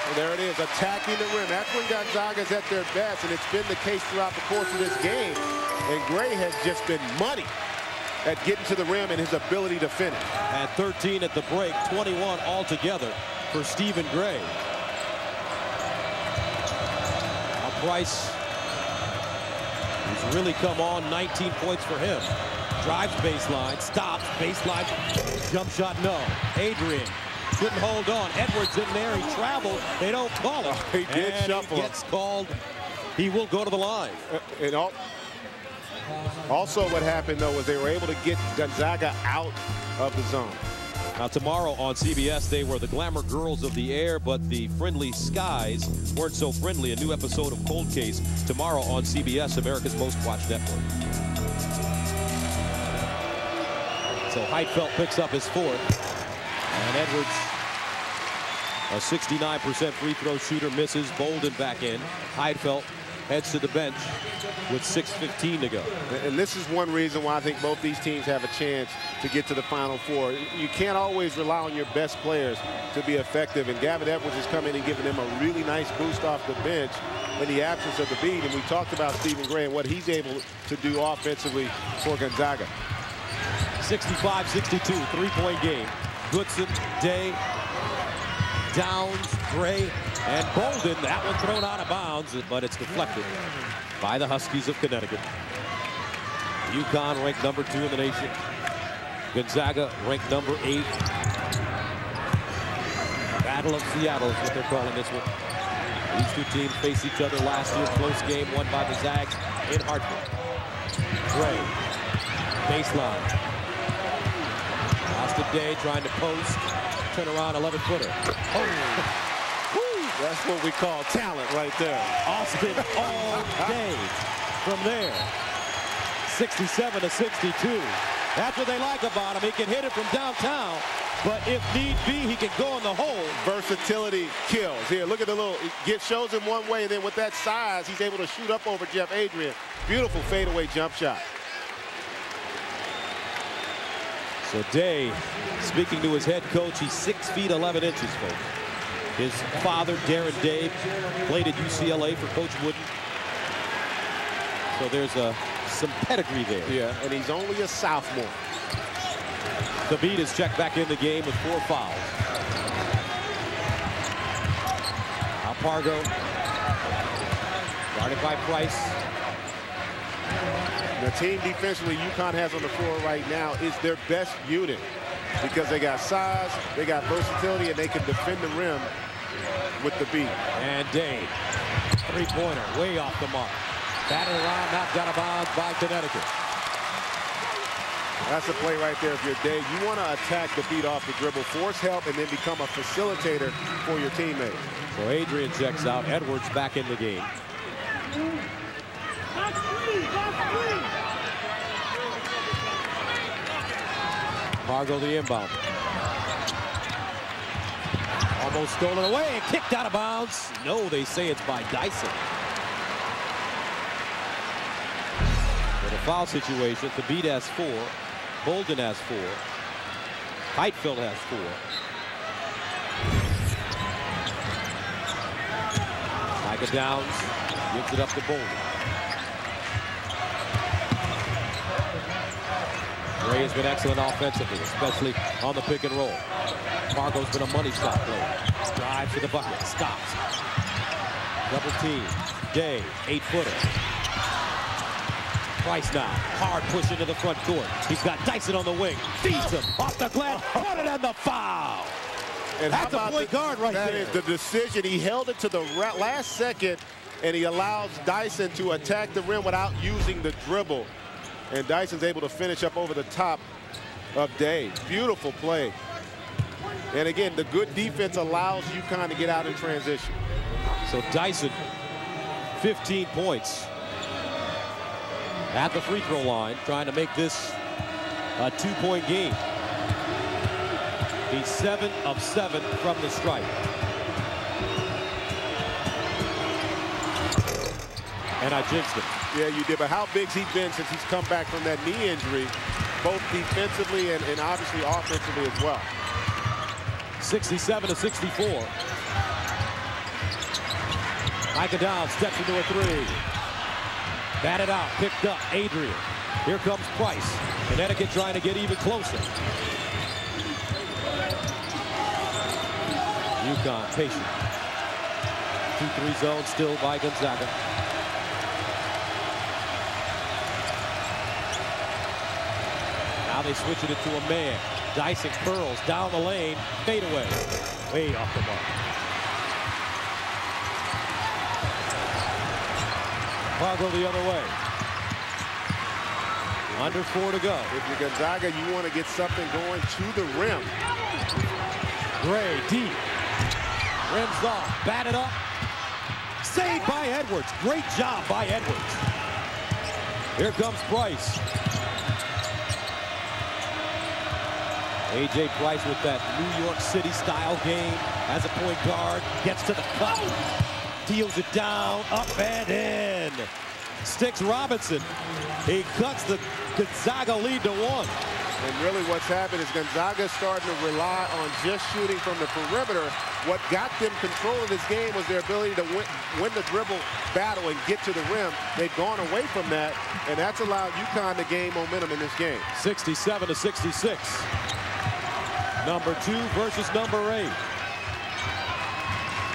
And there it is, attacking the rim. That's when Gonzaga's at their best, and it's been the case throughout the course of this game. And Gray has just been money at getting to the rim and his ability to finish. At 13 at the break, 21 altogether for Stephen Gray. Now Price, he's really come on, 19 points for him. Drives baseline, stops, baseline, jump shot, no. Adrian couldn't hold on. Edwards in there, he traveled. They don't call it. He did shuffle. He gets called. He will go to the line. And also what happened, though, was they were able to get Gonzaga out of the zone. Now, tomorrow on CBS, they were the glamour girls of the air, but the friendly skies weren't so friendly. A new episode of Cold Case tomorrow on CBS, America's most watched network. So Heidfeld picks up his fourth. And Edwards, a 69% free throw shooter, misses. Bolden back in. Heidfeld heads to the bench with 6:15 to go. And this is one reason why I think both these teams have a chance to get to the Final Four. You can't always rely on your best players to be effective, and Gavin Edwards is coming and giving them a really nice boost off the bench in the absence of the beat. And we talked about Stephen Gray and what he's able to do offensively for Gonzaga. 65-62, three-point game. Goodson, Day, Downs, Gray, and Bolden. That one thrown out of bounds, but it's deflected by the Huskies of Connecticut. UConn ranked number 2 in the nation. Gonzaga ranked number 8. Battle of Seattle is what they're calling this one. These two teams faced each other last year. Close game won by the Zags in Hartford. Gray, baseline. Austin Day trying to post. Turn around 11-footer. Oh. That's what we call talent right there. Austin all day from there. 67-62. That's what they like about him. He can hit it from downtown, but if need be, he can go in the hole. Versatility kills. Here, look at the little, it shows him one way, and then with that size, he's able to shoot up over Jeff Adrian. Beautiful fadeaway jump shot. So Day, speaking to his head coach, he's 6 feet 11 inches, folks. His father, Darren Day, played at UCLA for Coach Wooden. So there's some pedigree there. Yeah, and he's only a sophomore. The beat is checked back in the game with 4 fouls. Alpargo, guarded by Price. The team defensively UConn has on the floor right now is their best unit because they got size, they got versatility, and they can defend the rim with the beat. And Day, three-pointer, way off the mark. Batted around, knocked out of bounds by Connecticut. That's a play right there if you're Day. You want to attack the beat off the dribble, force help, and then become a facilitator for your teammates. So Adrian checks out. Edwards back in the game. Fargo the inbound. Almost stolen away and kicked out of bounds. No, they say it's by Dyson. In a foul situation, the beat has 4. Bolden has 4. Heidfeld has 4. Micah Downs gives it up to Bolden. Gray has been excellent offensively, especially on the pick and roll. Fargo's been a money shot player. Drives to the bucket, stops. Double team. Day, 8-footer. Price now, hard push into the front court. He's got Dyson on the wing. Feeds him off the glass, got it and the foul. And that's a point guard right there. That is the decision. He held it to the last second, and he allows Dyson to attack the rim without using the dribble. And Dyson's able to finish up over the top of Day. Beautiful play. And again, the good defense allows UConn to get out in transition. So Dyson, 15 points at the free throw line, trying to make this a 2-point game. He's 7 of 7 from the stripe. And I jinxed him. Yeah, you did, but how big's he been since he's come back from that knee injury, both defensively and obviously offensively as well. 67-64. Micah Downs steps into a 3. Batted out, picked up, Adrian. Here comes Price. Connecticut trying to get even closer. UConn patient. 2-3 zone still by Gonzaga. Now they switch it to a man. Dyson curls down the lane, fade away. Way off the mark. Fargo the other way. Under 4 to go. If you're Gonzaga, you want to get something going to the rim. Gray deep. Rims off. Batted up. Saved by Edwards. Great job by Edwards. Here comes Price. A.J. Price with that New York City style game as a point guard. Gets to the cup. Deals it down. Up and in. Sticks Robinson. He cuts the Gonzaga lead to 1. And really what's happened is Gonzaga starting to rely on just shooting from the perimeter. What got them control of this game was their ability to win the dribble battle and get to the rim. They've gone away from that, and that's allowed UConn to gain momentum in this game. 67 to 66. Number 2 versus number 8.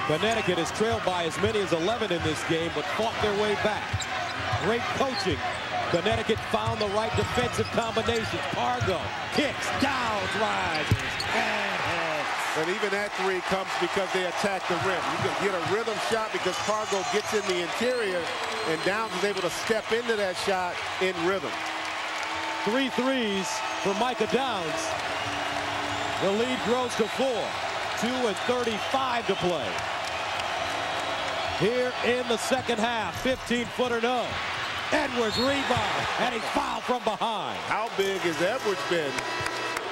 Connecticut has trailed by as many as 11 in this game, but fought their way back. Great coaching. Connecticut found the right defensive combination. Fargo kicks, downs, rises, and hits. And even that 3 comes because they attack the rim. You can get a rhythm shot because Fargo gets in the interior, and Downs is able to step into that shot in rhythm. 3 threes for Micah Downs. The lead grows to 4. 2:35 to play. Here in the second half, 15-footer no. Edwards rebound, and he fouled from behind. How big has Edwards been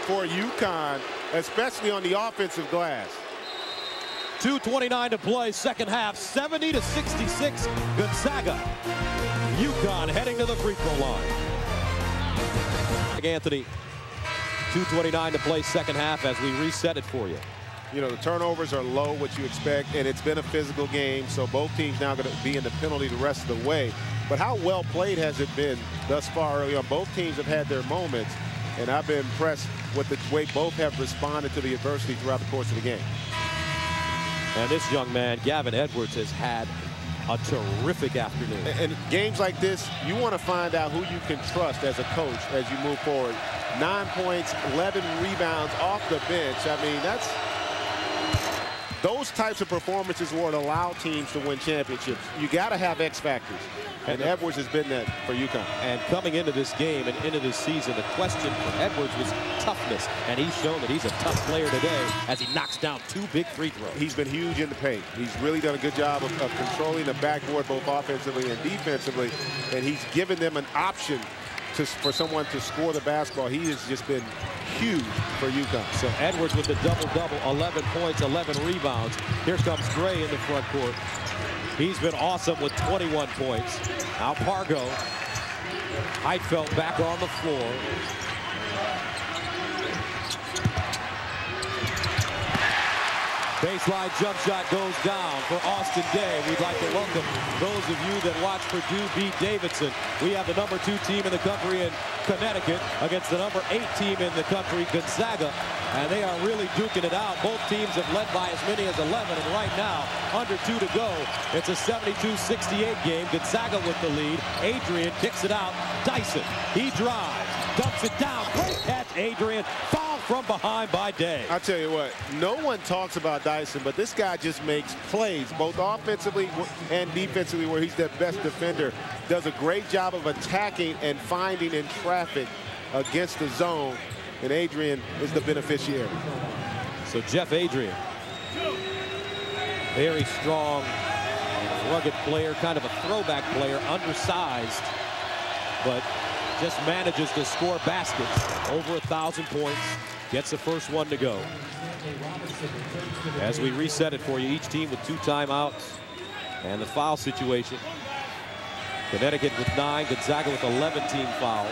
for UConn, especially on the offensive glass? 2:29 to play, second half, 70 to 66, Gonzaga. UConn heading to the free throw line. Anthony, 2:29 to play, second half, as we reset it for you. You know, the turnovers are low, what you expect, and it's been a physical game, so both teams now going to be in the penalty the rest of the way. But how well played has it been thus far early on? Both teams have had their moments, and I've been impressed with the way both have responded to the adversity throughout the course of the game. And this young man, Gavin Edwards, has had a terrific afternoon. And games like this, you want to find out who you can trust as a coach as you move forward. 9 points, 11 rebounds off the bench. I mean, those types of performances will allow teams to win championships. You got to have X factors, and Edwards has been that for UConn. And coming into this game and into this season, the question for Edwards was toughness, and he's shown that he's a tough player today as he knocks down 2 big free throws. He's been huge in the paint. He's really done a good job of controlling the backboard both offensively and defensively, and he's given them an option for someone to score the basketball. He has just been huge for UConn. So Edwards with the double-double, 11 points, 11 rebounds. Here comes Gray in the front court. He's been awesome with 21 points. Now Fargo. Heitfeld back on the floor. Baseline jump shot goes down for Austin Day. We'd like to welcome those of you that watch Purdue beat Davidson. We have the number 2 team in the country in Connecticut against the number 8 team in the country, Gonzaga. And they are really duking it out. Both teams have led by as many as 11. And right now, under 2 to go, it's a 72-68 game. Gonzaga with the lead. Adrian kicks it out. Dyson, he drives, dumps it down. Great catch, Adrian. Foul from behind by Day. I'll tell you what, no one talks about Dyson, but this guy just makes plays, both offensively and defensively, where he's the best defender. Does a great job of attacking and finding in traffic against the zone, and Adrian is the beneficiary. So Jeff Adrian, very strong, rugged player, kind of a throwback player, undersized, but just manages to score baskets. Over 1,000 points. Gets the first one to go. As we reset it for you, each team with 2 timeouts. And the foul situation. Connecticut with 9, Gonzaga with 11 team fouls.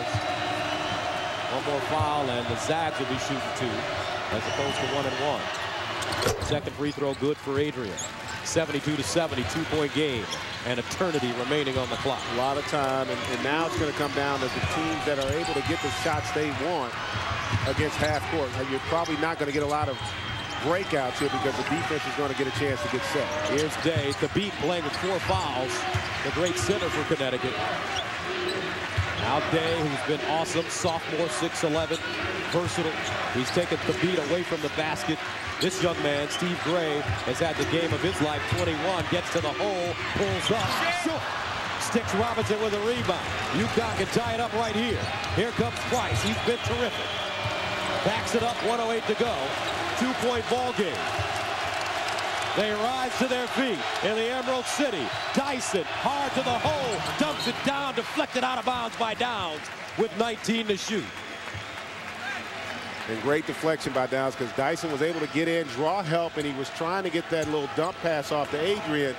One more foul, and the Zags will be shooting 2, as opposed to 1 and 1. Second free throw good for Adrian. 72 to 70, 2-point game. And eternity remaining on the clock. A lot of time, and now it's going to come down to the teams that are able to get the shots they want against half court. You're probably not going to get a lot of breakouts here because the defense is going to get a chance to get set. Here's Day, the beat playing with 4 fouls. The great center for Connecticut. Now Day, who's been awesome, sophomore, 6'11", versatile. He's taken the beat away from the basket. This young man, Steve Gray, has had the game of his life. 21, gets to the hole, pulls up, sticks Robinson with a rebound. UConn can tie it up right here. Here comes Price. He's been terrific. Backs it up, 1:08 to go. 2-point ball game. They rise to their feet in the Emerald City. Dyson hard to the hole, dumps it down, deflected out of bounds by Downs with 19 to shoot. And great deflection by Downs because Dyson was able to get in, draw help, and he was trying to get that little dump pass off to Adrian.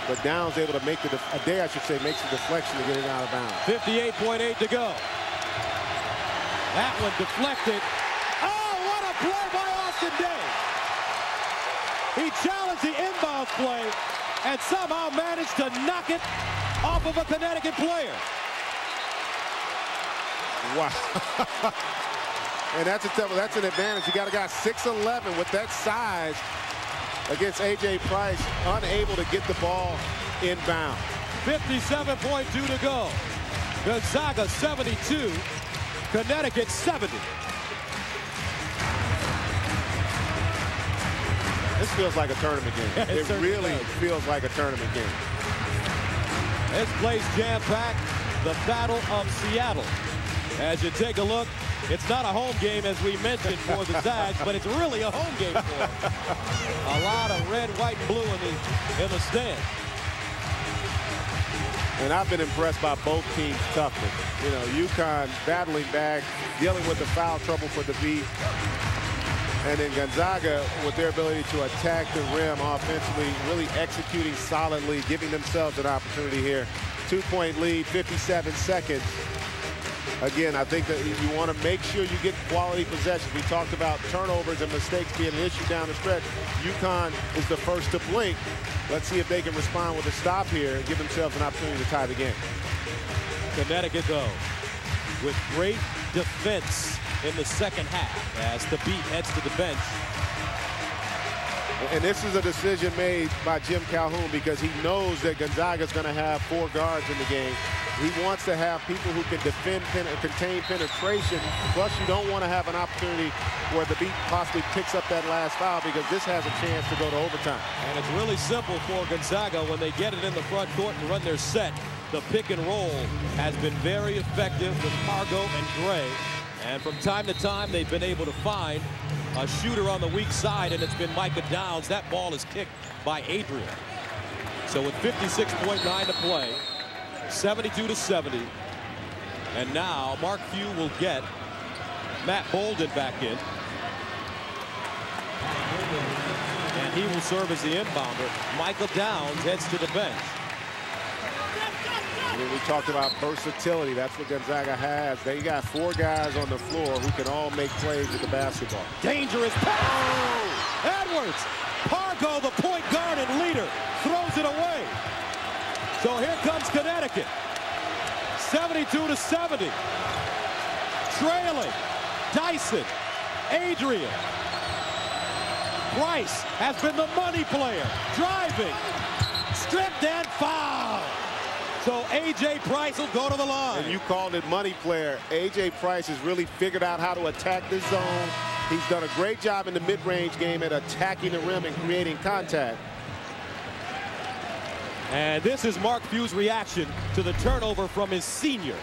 But Downs able to make Day, I should say, makes the deflection to get it out of bounds. 58.8 to go. That one deflected. Oh, what a play by Austin Day. He challenged the inbound play and somehow managed to knock it off of a Connecticut player. Wow. And that's an advantage. You got a guy 6'11" with that size against A.J. Price, unable to get the ball inbound. 57.2 to go. Gonzaga 72, Connecticut 70. This feels like a tournament game. It really feels like a tournament game. This place jam-packed, the Battle of Seattle. As you take a look, it's not a home game, as we mentioned, for the Zags, but it's really a home game for them. A lot of red, white, and blue in the stand. And I've been impressed by both teams' toughness. You know, UConn battling back, dealing with the foul trouble for the beat. And then Gonzaga, with their ability to attack the rim offensively, really executing solidly, giving themselves an opportunity here. 2-point lead, 57 seconds. Again, I think that you want to make sure you get quality possessions. We talked about turnovers and mistakes being an issue down the stretch. UConn is the first to blink. Let's see if they can respond with a stop here and give themselves an opportunity to tie the game. Connecticut, though, with great defense in the second half as the beat heads to the bench. And this is a decision made by Jim Calhoun because he knows that Gonzaga is going to have 4 guards in the game. He wants to have people who can defend, contain penetration. Plus, you don't want to have an opportunity where the beat possibly picks up that last foul because this has a chance to go to overtime. And it's really simple for Gonzaga when they get it in the front court and run their set. The pick and roll has been very effective with Pargo and Gray. And from time to time, they've been able to find a shooter on the weak side, and it's been Micah Downs. That ball is kicked by Adrian. So with 56.9 to play, 72 to 70. And now Mark Few will get Matt Bolden back in. And he will serve as the inbounder. Michael Downs heads to the bench. We talked about versatility. That's what Gonzaga has. They got 4 guys on the floor who can all make plays with the basketball. Dangerous pass. Edwards. Pargo, the point guard and leader, throws it away. So here comes Connecticut. 72 to 70. Trailing. Dyson. Adrian. Price has been the money player. Driving. Stripped and foul. So A.J. Price will go to the line. And you called it money player. A.J. Price has really figured out how to attack this zone. He's done a great job in the mid-range game at attacking the rim and creating contact. And this is Mark Few's reaction to the turnover from his senior.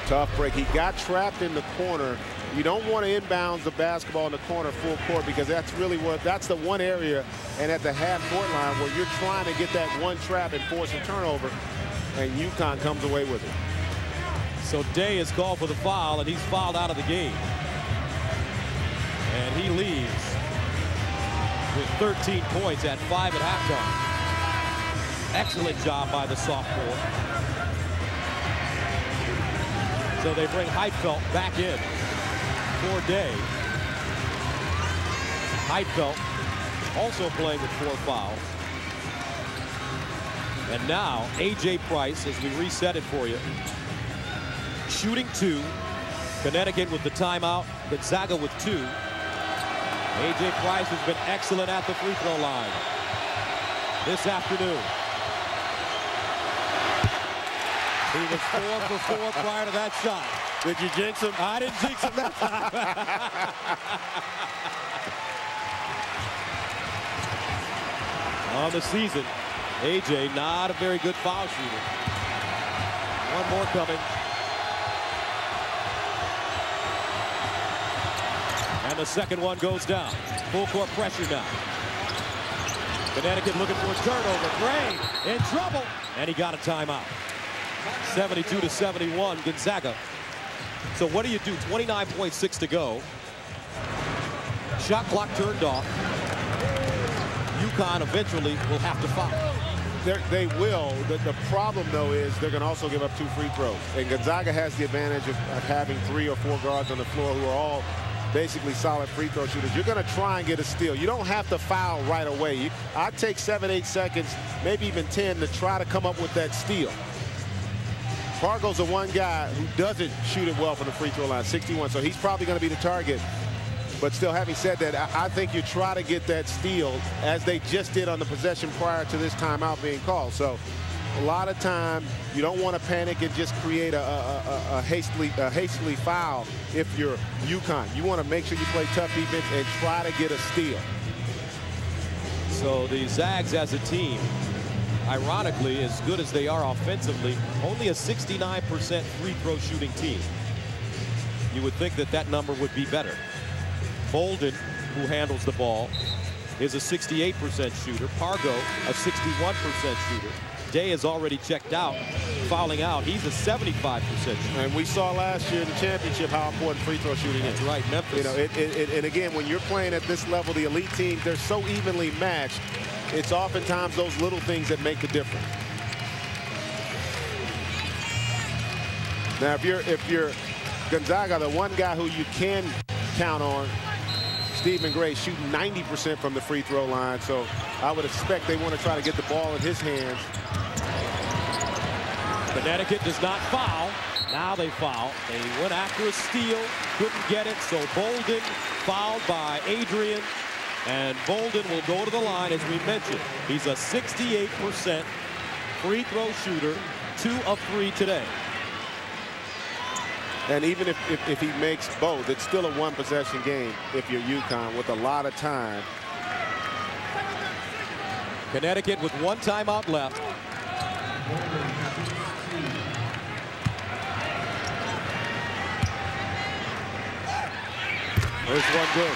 Tough break. He got trapped in the corner. You don't want to inbound the basketball in the corner full court because that's the one area and at the half-court line where you're trying to get that one trap and force a turnover, and UConn comes away with it. So Day is called for the foul, and he's fouled out of the game. And he leaves with 13 points at 5 at halftime. Excellent job by the sophomore. So they bring Heidfeld back in for Day. Heidfeld also playing with 4 fouls. And now A.J. Price, as we reset it for you, shooting 2. Connecticut with the timeout. Gonzaga with 2. A.J. Price has been excellent at the free throw line this afternoon. He was 4 for 4 prior to that shot. Did you jinx him? I didn't jinx him that time. On the season, A.J. not a very good foul shooter. One more coming. And the second one goes down. Full court pressure now. Connecticut looking for a turnover. Gray in trouble. And he got a timeout. 72-71, Gonzaga. So what do you do? 29.6 to go. Shot clock turned off. UConn eventually will have to foul. They will. The problem, though, is they're going to also give up 2 free throws. And Gonzaga has the advantage of having 3 or 4 guards on the floor who are all basically solid free throw shooters. You're going to try and get a steal. You don't have to foul right away. I'd take 7-8 seconds, maybe even 10, to try to come up with that steal. Pargo's the one guy who doesn't shoot it well from the free throw line, 61, so he's probably going to be the target. But still, having said that, I think you try to get that steal as they just did on the possession prior to this timeout being called. So a lot of time you don't want to panic and just create a hastily foul if you're UConn. You want to make sure you play tough defense and try to get a steal. So the Zags as a team, ironically, as good as they are offensively, only a 69% free throw shooting team. You would think that that number would be better. Bolden, who handles the ball, is a 68% shooter. Pargo, a 61% shooter. Day is already checked out, fouling out. He's a 75% shooter. And we saw last year in the championship how important free throw shooting is. That's right, Memphis. You know, and again, when you're playing at this level, the elite teams, they're so evenly matched. It's oftentimes those little things that make the difference. Now, if you're Gonzaga, the one guy who you can count on, Stephen Gray, shooting 90% from the free throw line, so I would expect they want to try to get the ball in his hands. Connecticut does not foul. Now they foul. They went after a steal, couldn't get it, so Bolden fouled by Adrian, and Bolden will go to the line, as we mentioned. He's a 68% free throw shooter, 2 of 3 today. And even if he makes both, it's still a 1-possession game if you're UConn with a lot of time. Connecticut with 1 timeout left. First one good.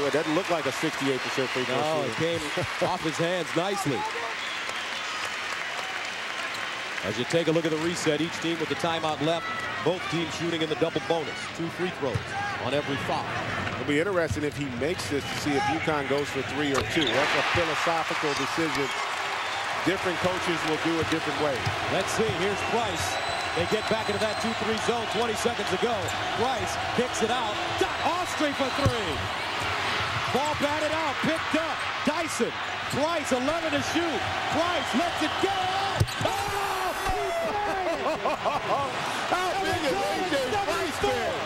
That doesn't look like a 68% free throw No, shooter. it came off his hands nicely. As you take a look at the reset, each team with the timeout left, both teams shooting in the double bonus. 2 free throws on every foul. It'll be interesting if he makes this to see if UConn goes for 3 or 2. That's a philosophical decision. Different coaches will do it different ways. Let's see. Here's Price. They get back into that 2-3 zone 20 seconds ago. Price kicks it out. Austrie for 3. Ball batted out. Picked up. Dyson. Price 11 to shoot. Price lets it go. Oh! How big is A.J. Price there?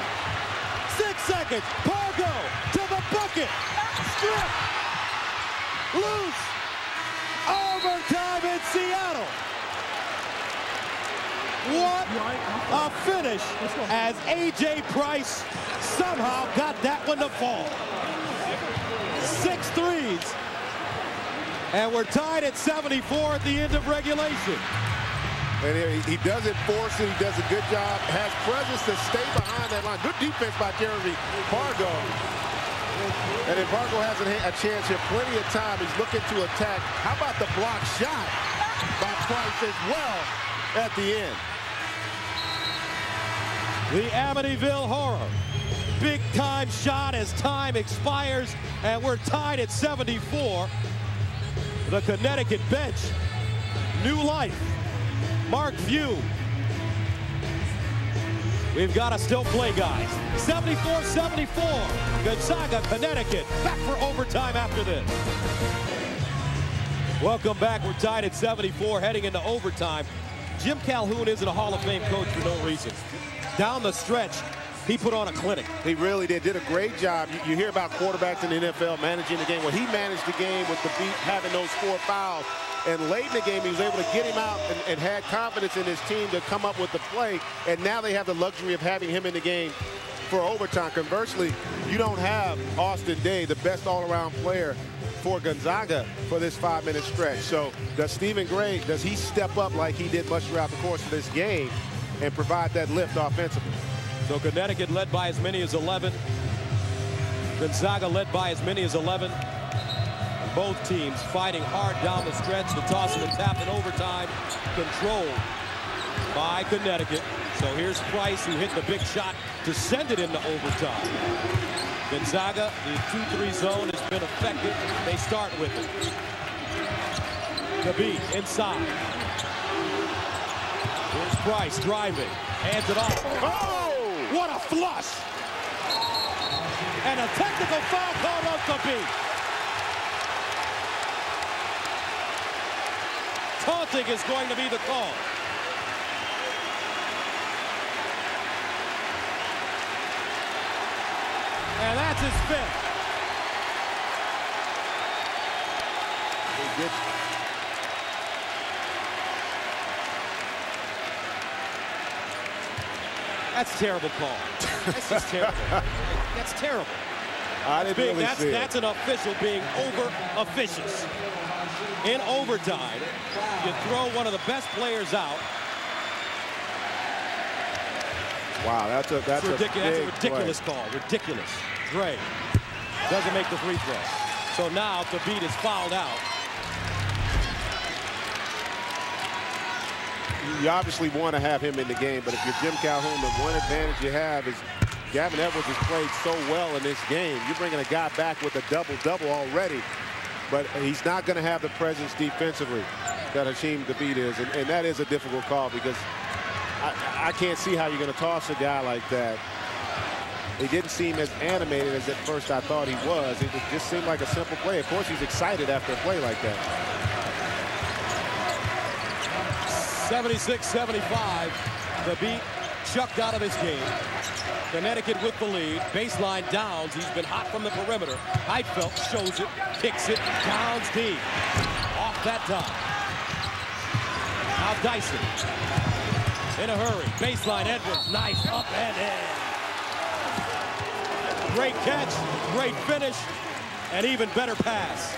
6 seconds. Pargo to the bucket. Strip. Loose. Overtime in Seattle. What a finish as A.J. Price somehow got that one to fall. 6 threes. And we're tied at 74 at the end of regulation. And he doesn't force it. He does a good job. Has presence to stay behind that line. Good defense by Jeremy Pargo. And then Pargo has a chance here. Plenty of time. He's looking to attack. How about the block shot by Price as well at the end? The Amityville Horror. Big time shot as time expires. And we're tied at 74. The Connecticut bench. New life. Mark Few. We've got to still play, guys. 74-74. Gonzaga, Connecticut. Back for overtime after this. Welcome back. We're tied at 74, heading into overtime. Jim Calhoun isn't a Hall of Fame coach for no reason. Down the stretch, he put on a clinic. He really did a great job. You hear about quarterbacks in the NFL managing the game. Well, he managed the game with the beat, having those 4 fouls. And late in the game, he was able to get him out and had confidence in his team to come up with the play. And now they have the luxury of having him in the game for overtime. Conversely, you don't have Austin Day, the best all-around player for Gonzaga for this 5-minute stretch. So does Stephen Gray, does he step up like he did much throughout the course of this game and provide that lift offensively? So Connecticut led by as many as 11. Gonzaga led by as many as 11. And both teams fighting hard down the stretch. The toss and the tap in overtime controlled by Connecticut. So here's Price, who hit the big shot to send it into overtime. Gonzaga, the 2-3 zone has been effective. They start with it. Khabib inside. Here's Price driving. Hands it off. Oh! What a flush! And a technical foul called on Khabib. Taunting is going to be the call. And that's his fifth. That's a terrible call. That's just terrible. That's terrible. That's an official being over-officious. In overtime, you throw one of the best players out. Wow, that's a ridiculous call. Ridiculous. Gray doesn't make the free throw. So now Khabib is fouled out. You obviously want to have him in the game, but if you're Jim Calhoun, the one advantage you have is Gavin Edwards has played so well in this game. You're bringing a guy back with a double-double already, but he's not going to have the presence defensively that Hasheem Thabeet is, and that is a difficult call because I can't see how you're going to toss a guy like that. He didn't seem as animated as at first I thought he was. It just seemed like a simple play. Of course, he's excited after a play like that. 76-75. The beat chucked out of this game. Connecticut with the lead. Baseline Downs. He's been hot from the perimeter. Heidfeld shows it, kicks it, Downs deep. Off that time. Now Dyson. In a hurry. Baseline Edwards. Nice up and in. Great catch, great finish, and even better pass.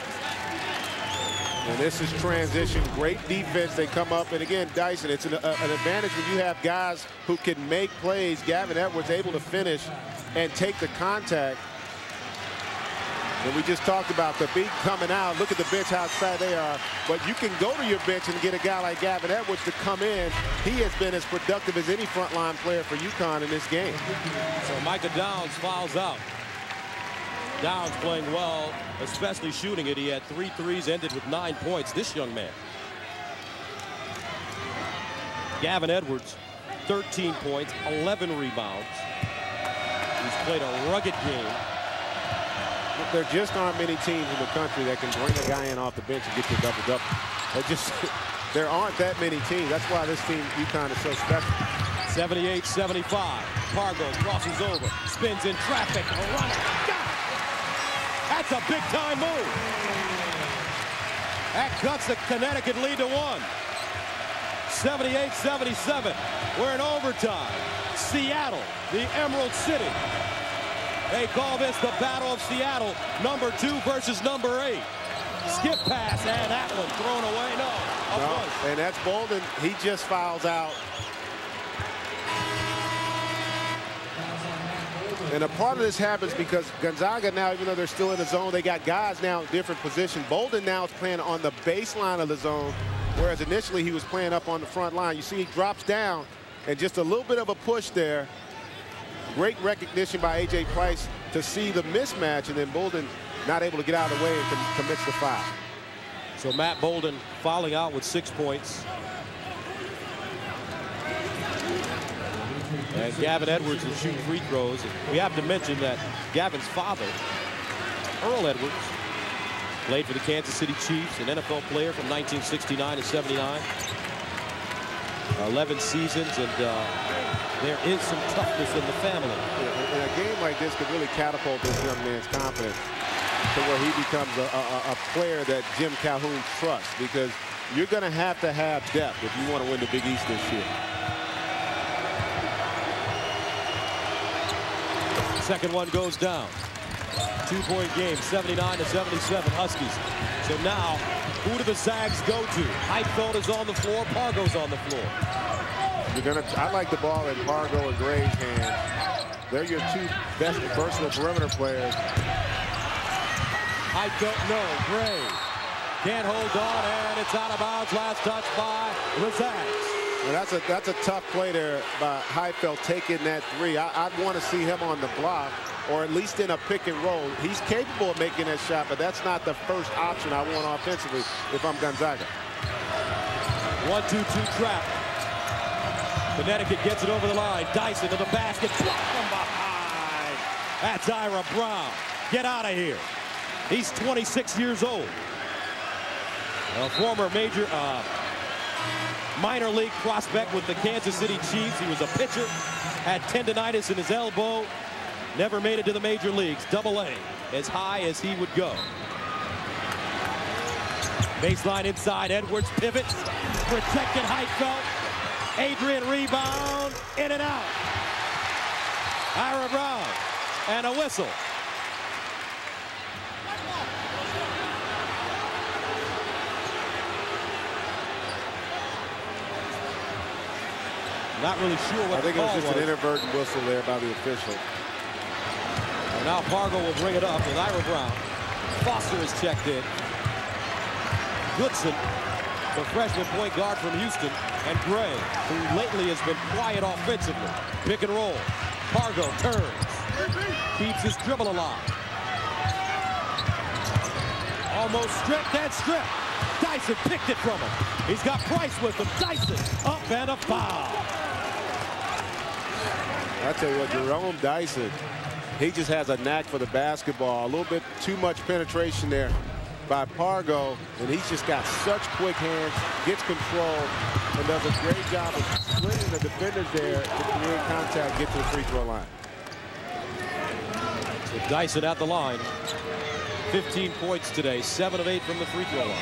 And this is transition, great defense. They come up, and again, Dyson, it's an advantage when you have guys who can make plays. Gavin Edwards able to finish and take the contact. And we just talked about the beat coming out. Look at the bench, how excited they are. But you can go to your bench and get a guy like Gavin Edwards to come in. He has been as productive as any frontline player for UConn in this game. So Micah Downs fouls out. Downs playing well, especially shooting it. He had 3 threes, ended with 9 points. This young man. Gavin Edwards, 13 points, 11 rebounds. He's played a rugged game. There just aren't many teams in the country that can bring a guy in off the bench and get you a double-double. There aren't that many teams. That's why this team, UConn, is so special. 78-75. Pargo crosses over, spins in traffic. A runner. Got it. That's a big-time move. That cuts the Connecticut lead to 1. 78-77. We're in overtime. Seattle, the Emerald City. They call this the Battle of Seattle, number 2 versus number 8. Skip pass, and that one thrown away. No. And that's Bolden. He just fouls out. And a part of this happens because Gonzaga now, even though they're still in the zone, they got guys now in different positions. Bolden now is playing on the baseline of the zone, whereas initially he was playing up on the front line. You see he drops down, and just a little bit of a push there. Great recognition by A.J. Price to see the mismatch, and then Bolden not able to get out of the way and commits the foul. So Matt Bolden fouling out with 6 points. And Gavin Edwards will shoot free throws. We have to mention that Gavin's father, Earl Edwards, played for the Kansas City Chiefs, an NFL player from 1969 to 79. 11 seasons, and there is some toughness in the family. And a game like this could really catapult this young man's confidence. to where he becomes a player that Jim Calhoun trusts, because you're going to have depth if you want to win the Big East this year. Second one goes down. 2-point game, 79-77 Huskies. So now, who do the Zags go to? Heitfeld is on the floor, Pargo's on the floor. I like the ball in Pargo and Gray's hands. They're your two best versatile perimeter players. Heitfeld, no, Gray can't hold on, and it's out of bounds. Last touch by the Zags. Well, that's a tough play there by Heitfeld, taking that three. I'd want to see him on the block, or at least in a pick and roll. He's capable of making that shot, but that's not the first option I want offensively if I'm Gonzaga. 1-2-2 trap. Connecticut gets it over the line. Dyson to the basket. Blocked from behind. That's Ira Brown. Get out of here. He's 26 years old. A former minor league prospect with the Kansas City Chiefs. He was a pitcher, had tendonitis in his elbow, never made it to the major leagues. Double-A, as high as he would go. Baseline inside, Edwards pivots, protected Heitfeld. Adrian rebound, in and out. Ira Brown, and a whistle. Not really sure what I think the it call was just an inadvertent whistle there by the official. And now Pargo will bring it up with Ira Brown. Foster is checked in. Goodson, the freshman point guard from Houston, and Gray, who lately has been quiet offensively. Pick and roll. Pargo turns. Keeps his dribble alive. Almost stripped and stripped. Dyson picked it from him. He's got Price with him. Dyson up and a foul. I tell you what, Jerome Dyson, he just has a knack for the basketball. A little bit too much penetration there by Pargo, and he's just got such quick hands, gets control, and does a great job of splitting the defenders there to create contact, get to the free throw line. With Dyson at the line, 15 points today, 7 of 8 from the free throw line.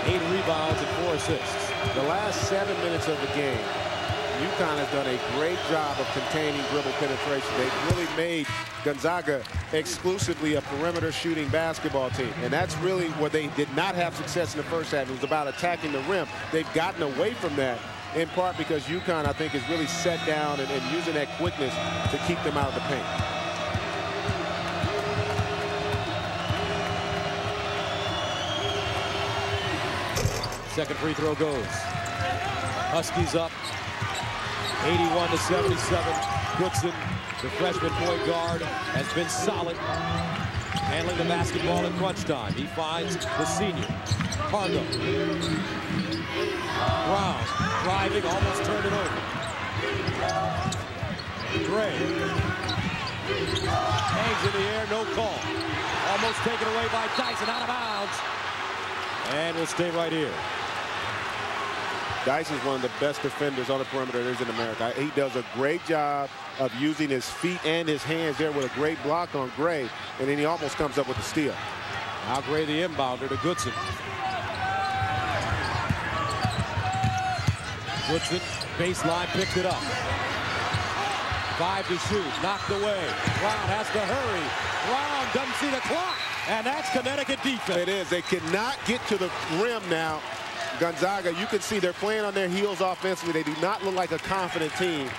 8 rebounds and 4 assists. The last 7 minutes of the game, UConn has done a great job of containing dribble penetration. They've really made Gonzaga exclusively a perimeter shooting basketball team. And that's really where they did not have success in the first half. It was about attacking the rim. They've gotten away from that, in part because UConn, I think, has really set down and using that quickness to keep them out of the paint. Second free throw goes. Huskies up 81-77. Goodson, the freshman point guard, has been solid, handling the basketball in crunch time. He finds the senior, Pargo. Brown driving, almost turned it over. Gray hangs in the air, no call. Almost taken away by Dyson, out of bounds. And will stay right here. Dyson's one of the best defenders on the perimeter there is in America. He does a great job of using his feet and his hands there with a great block on Gray, and then he almost comes up with the steal. Now Gray, the inbounder, to Goodson. Goodson, baseline, picked it up. 5 to shoot, knocked away. Brown has to hurry. Brown doesn't see the clock, and that's Connecticut defense. It is. They cannot get to the rim now. Gonzaga, you can see they're playing on their heels offensively. They do not look like a confident team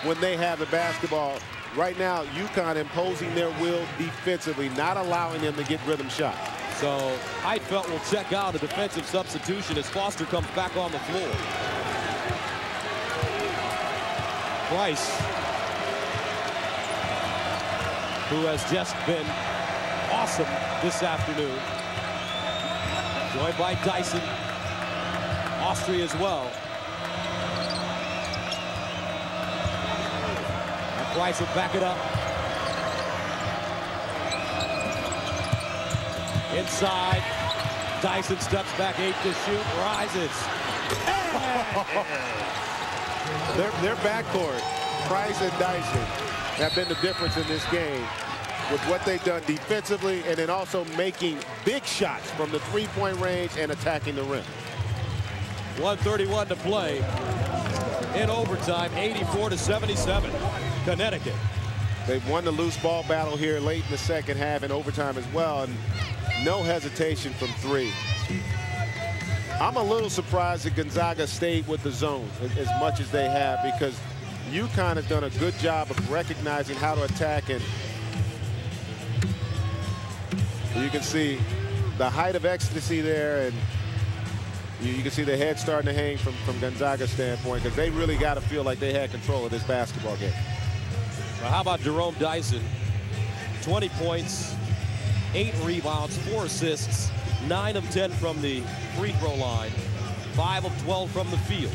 when they have the basketball. Right now, UConn imposing their will defensively, not allowing them to get rhythm shots. So Heitfeld will check out a defensive substitution as Foster comes back on the floor. Price, who has just been awesome this afternoon, joined by Dyson. Austria as well. And Price will back it up. Inside. Dyson steps back, 8 to shoot, rises. Their backcourt, Price and Dyson, have been the difference in this game. with what they've done defensively and then also making big shots from the three-point range and attacking the rim. 1:31 to play in overtime, 84-77, Connecticut. They've won the loose ball battle here late in the second half and overtime as well, and no hesitation from three. I'm a little surprised that Gonzaga stayed with the zone as much as they have, because UConn has done a good job of recognizing how to attack, and you can see the height of ecstasy there, and you can see the head starting to hang from Gonzaga's standpoint, because they really got to feel like they had control of this basketball game. Well, how about Jerome Dyson? 20 points, 8 rebounds, 4 assists, 9 of 10 from the free throw line, 5 of 12 from the field.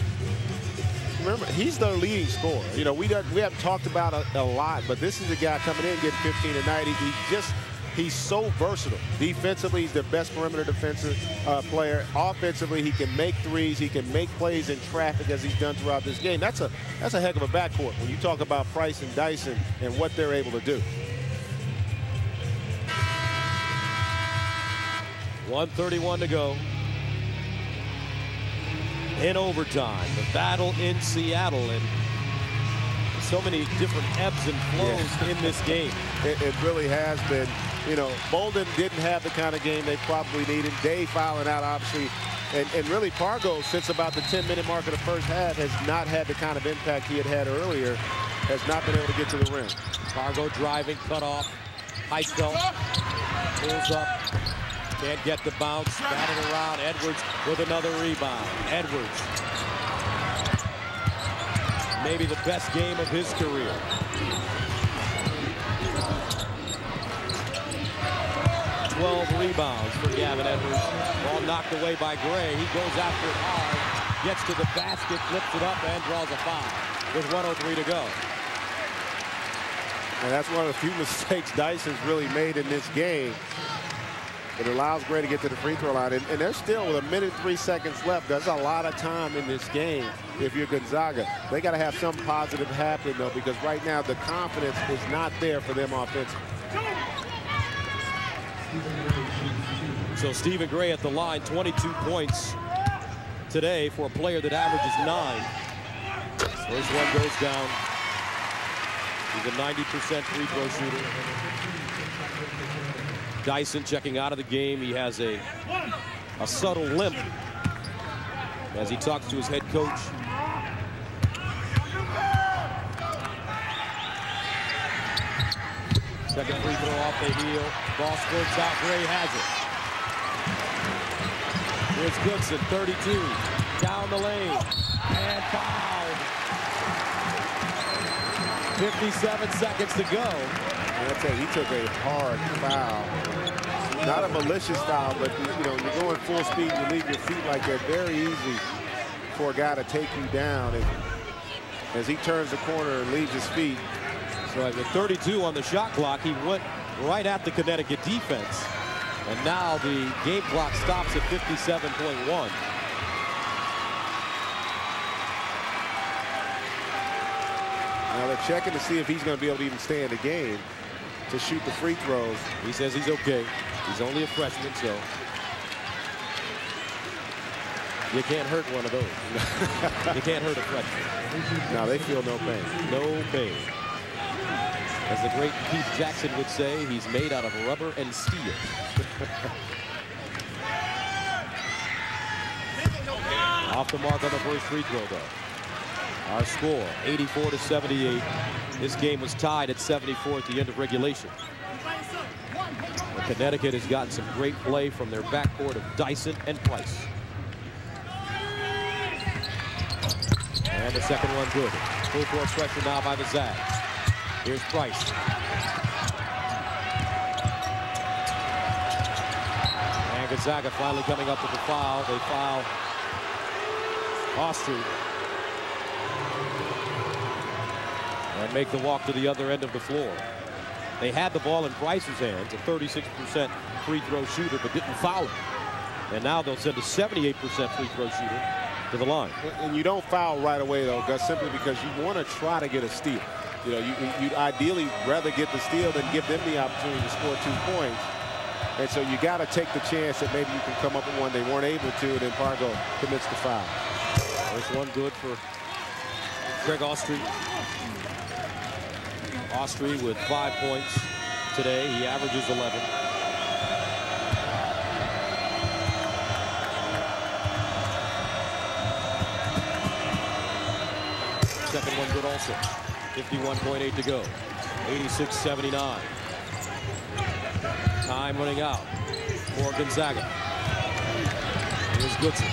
Remember, he's their leading scorer. You know, we haven't talked about a lot, but this is a guy coming in getting 15 a night. He's so versatile. Defensively, he's the best perimeter defensive player. Offensively, he can make threes. He can make plays in traffic as he's done throughout this game. That's a heck of a backcourt when you talk about Price and Dyson and what they're able to do. 1:31 to go in overtime. The battle in Seattle, and so many different ebbs and flows in this game. It really has been. You know, Bolden didn't have the kind of game they probably needed. Day fouling out, obviously. And really, Pargo, since about the 10-minute mark of the first half, has not had the kind of impact he had earlier. Has not been able to get to the rim. Pargo driving, cut off. Heitfeld pulls up. Can't get the bounce. Batted around. Edwards with another rebound. Edwards. Maybe the best game of his career. 12 rebounds for Gavin Edwards. Ball knocked away by Gray. He goes after it hard, gets to the basket, flips it up, and draws a foul with 1:03 to go. And that's one of the few mistakes Dyson's really made in this game. It allows Gray to get to the free throw line. And they're still with 1 minute 3 seconds left. That's a lot of time in this game if you're Gonzaga. They got to have some positive happen, though, because right now the confidence is not there for them offensively. So Stephen Gray at the line, 22 points today for a player that averages 9. First one goes down. He's a 90% free throw shooter. Dyson checking out of the game. He has a subtle limp as he talks to his head coach. Second free throw off the heel. Ball squirts out. Gray has it. Here's Goodson, 32. Down the lane. And fouled. 57 seconds to go. And I tell you, he took a hard foul. Not a malicious foul, but you know, you're going full speed, you leave your feet like that. Very easy for a guy to take you down. And as he turns the corner and leaves his feet. So at the 32 on the shot clock, he went right at the Connecticut defense. And now the game clock stops at 57.1. Now they're checking to see if he's going to be able to even stay in the game to shoot the free throws. He says he's okay. He's only a freshman, so you can't hurt one of those. You can't hurt a freshman. No, they feel no pain. No pain. As the great Keith Jackson would say, he's made out of rubber and steel. Off the mark on the first free throw, though. Our score, 84-78. This game was tied at 74 at the end of regulation. But Connecticut has gotten some great play from their backcourt of Dyson and Price. And the second one good. Full court pressure now by the Zags. Here's Price. And Gonzaga finally coming up with the foul. They foul Austrie. And make the walk to the other end of the floor. They had the ball in Price's hands, a 36% free throw shooter, but didn't foul him. And now they'll send a 78% free throw shooter to the line. And you don't foul right away, though, Gus, simply because you want to try to get a steal. You know, you'd ideally rather get the steal than give them the opportunity to score 2 points. And so you got to take the chance that maybe you can come up with one. They weren't able to, and then Pargo commits the foul. First one good for Greg Austrie. Austrie with 5 points today. He averages 11. Second one good also. 51.8 to go. 86-79. Time running out for Gonzaga. Here's Goodson.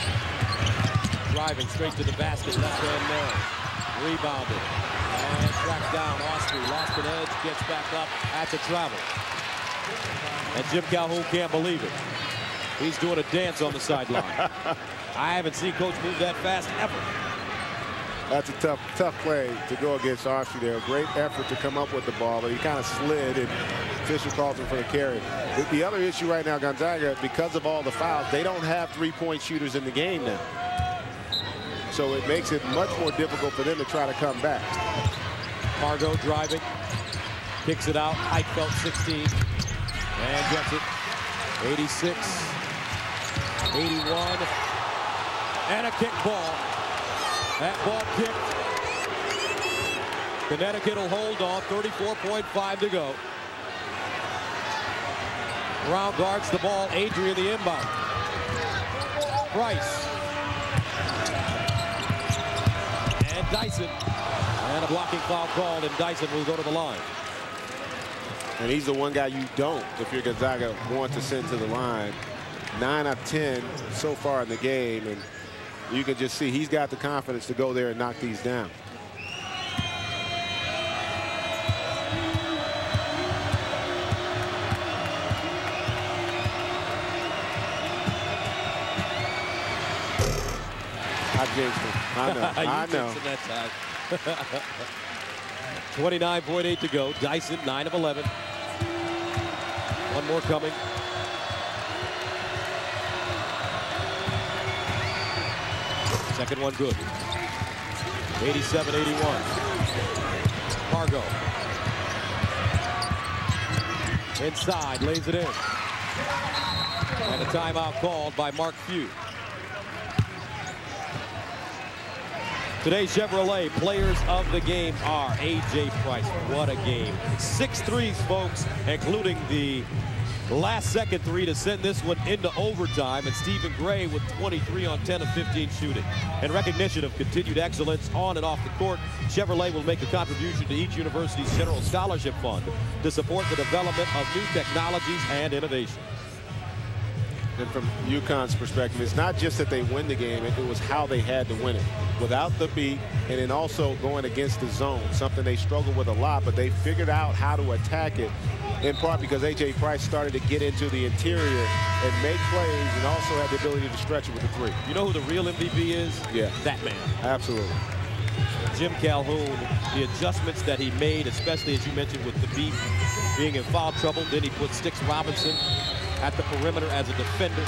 Driving straight to the basket. Left hand there. Rebounded. And tracked down. Austrie lost an edge. Gets back up at the travel. And Jim Calhoun can't believe it. He's doing a dance on the sideline. I haven't seen Coach move that fast ever. That's a tough play to go against Austrie there. Great effort to come up with the ball, but he kind of slid, and Fisher calls him for the carry. The other issue right now, Gonzaga, because of all the fouls, they don't have three-point shooters in the game now. So it makes it much more difficult for them to try to come back. Pargo driving, kicks it out. Heitfeld 16, and gets it. 86, 81, and a kick ball. That ball kicked. Connecticut will hold on. 34.5 to go. Brown guards the ball. Adrian the inbound. Price. And Dyson. And a blocking foul called, and Dyson will go to the line. And he's the one guy you don't, if you're Gonzaga, want to send to the line. 9 out of 10 so far in the game, and you can just see he's got the confidence to go there and knock these down. I know. I know. 29.8 to go. Dyson, 9 of 11. One more coming. Second one good. 87-81. Pargo. Inside, lays it in. And a timeout called by Mark Few. Today's Chevrolet players of the game are A.J. Price. What a game. 6 threes, folks, including the last-second three to send this one into overtime. And Stephen Gray with 23 on 10 of 15 shooting. In recognition of continued excellence on and off the court, Chevrolet will make a contribution to each university's General Scholarship Fund to support the development of new technologies and innovation. And from UConn's perspective, it's not just that they win the game, it was how they had to win it. Without the beat, and then also going against the zone, something they struggled with a lot, but they figured out how to attack it, in part because A.J. Price started to get into the interior and make plays, and also had the ability to stretch it with the three. You know who the real MVP is? Yeah. That man. Absolutely. Jim Calhoun, the adjustments that he made, especially as you mentioned with the beat, being in foul trouble. Then he put Sticks Robinson at the perimeter as a defender.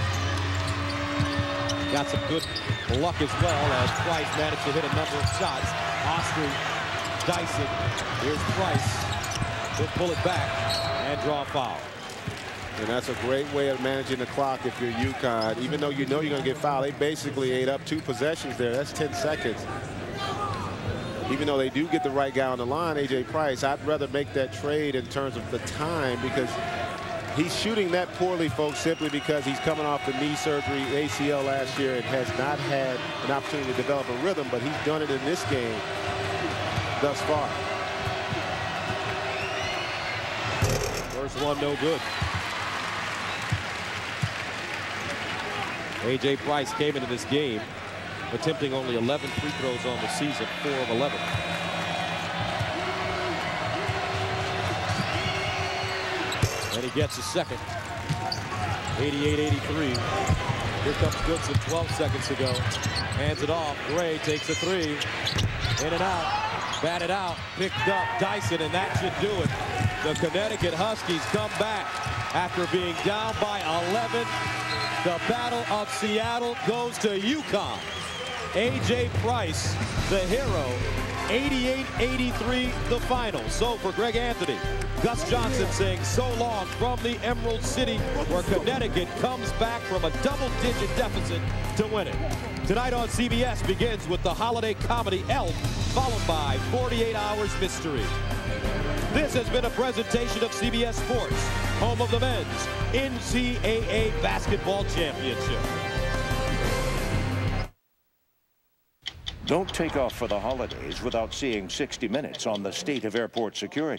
Got some good luck as well as Price managed to hit a number of shots. Austrie, Dyson, here's Price. He'll pull it back and draw a foul. And that's a great way of managing the clock if you're UConn. Even though you know you're going to get fouled, they basically ate up 2 possessions there. That's 10 seconds. Even though they do get the right guy on the line, A.J. Price, I'd rather make that trade in terms of the time, because he's shooting that poorly, folks, simply because he's coming off the knee surgery, ACL last year, and has not had an opportunity to develop a rhythm, but he's done it in this game thus far. First one, no good. A.J. Price came into this game attempting only 11 free throws on the season, 4 of 11. And he gets a second. 88-83. Here comes Goodson, 12 seconds to go. Hands it off. Gray takes a three. In and out. Batted out. Picked up Dyson, and that should do it. The Connecticut Huskies come back after being down by 11. The Battle of Seattle goes to UConn. A.J. Price, the hero, 88-83 the final. So for Greg Anthony, Gus Johnson saying so long from the Emerald City, where Connecticut comes back from a double-digit deficit to win it. Tonight on CBS begins with the holiday comedy Elf, followed by 48 Hours Mystery. This has been a presentation of CBS Sports, home of the men's NCAA basketball championship. Don't take off for the holidays without seeing 60 Minutes on the state of airport security.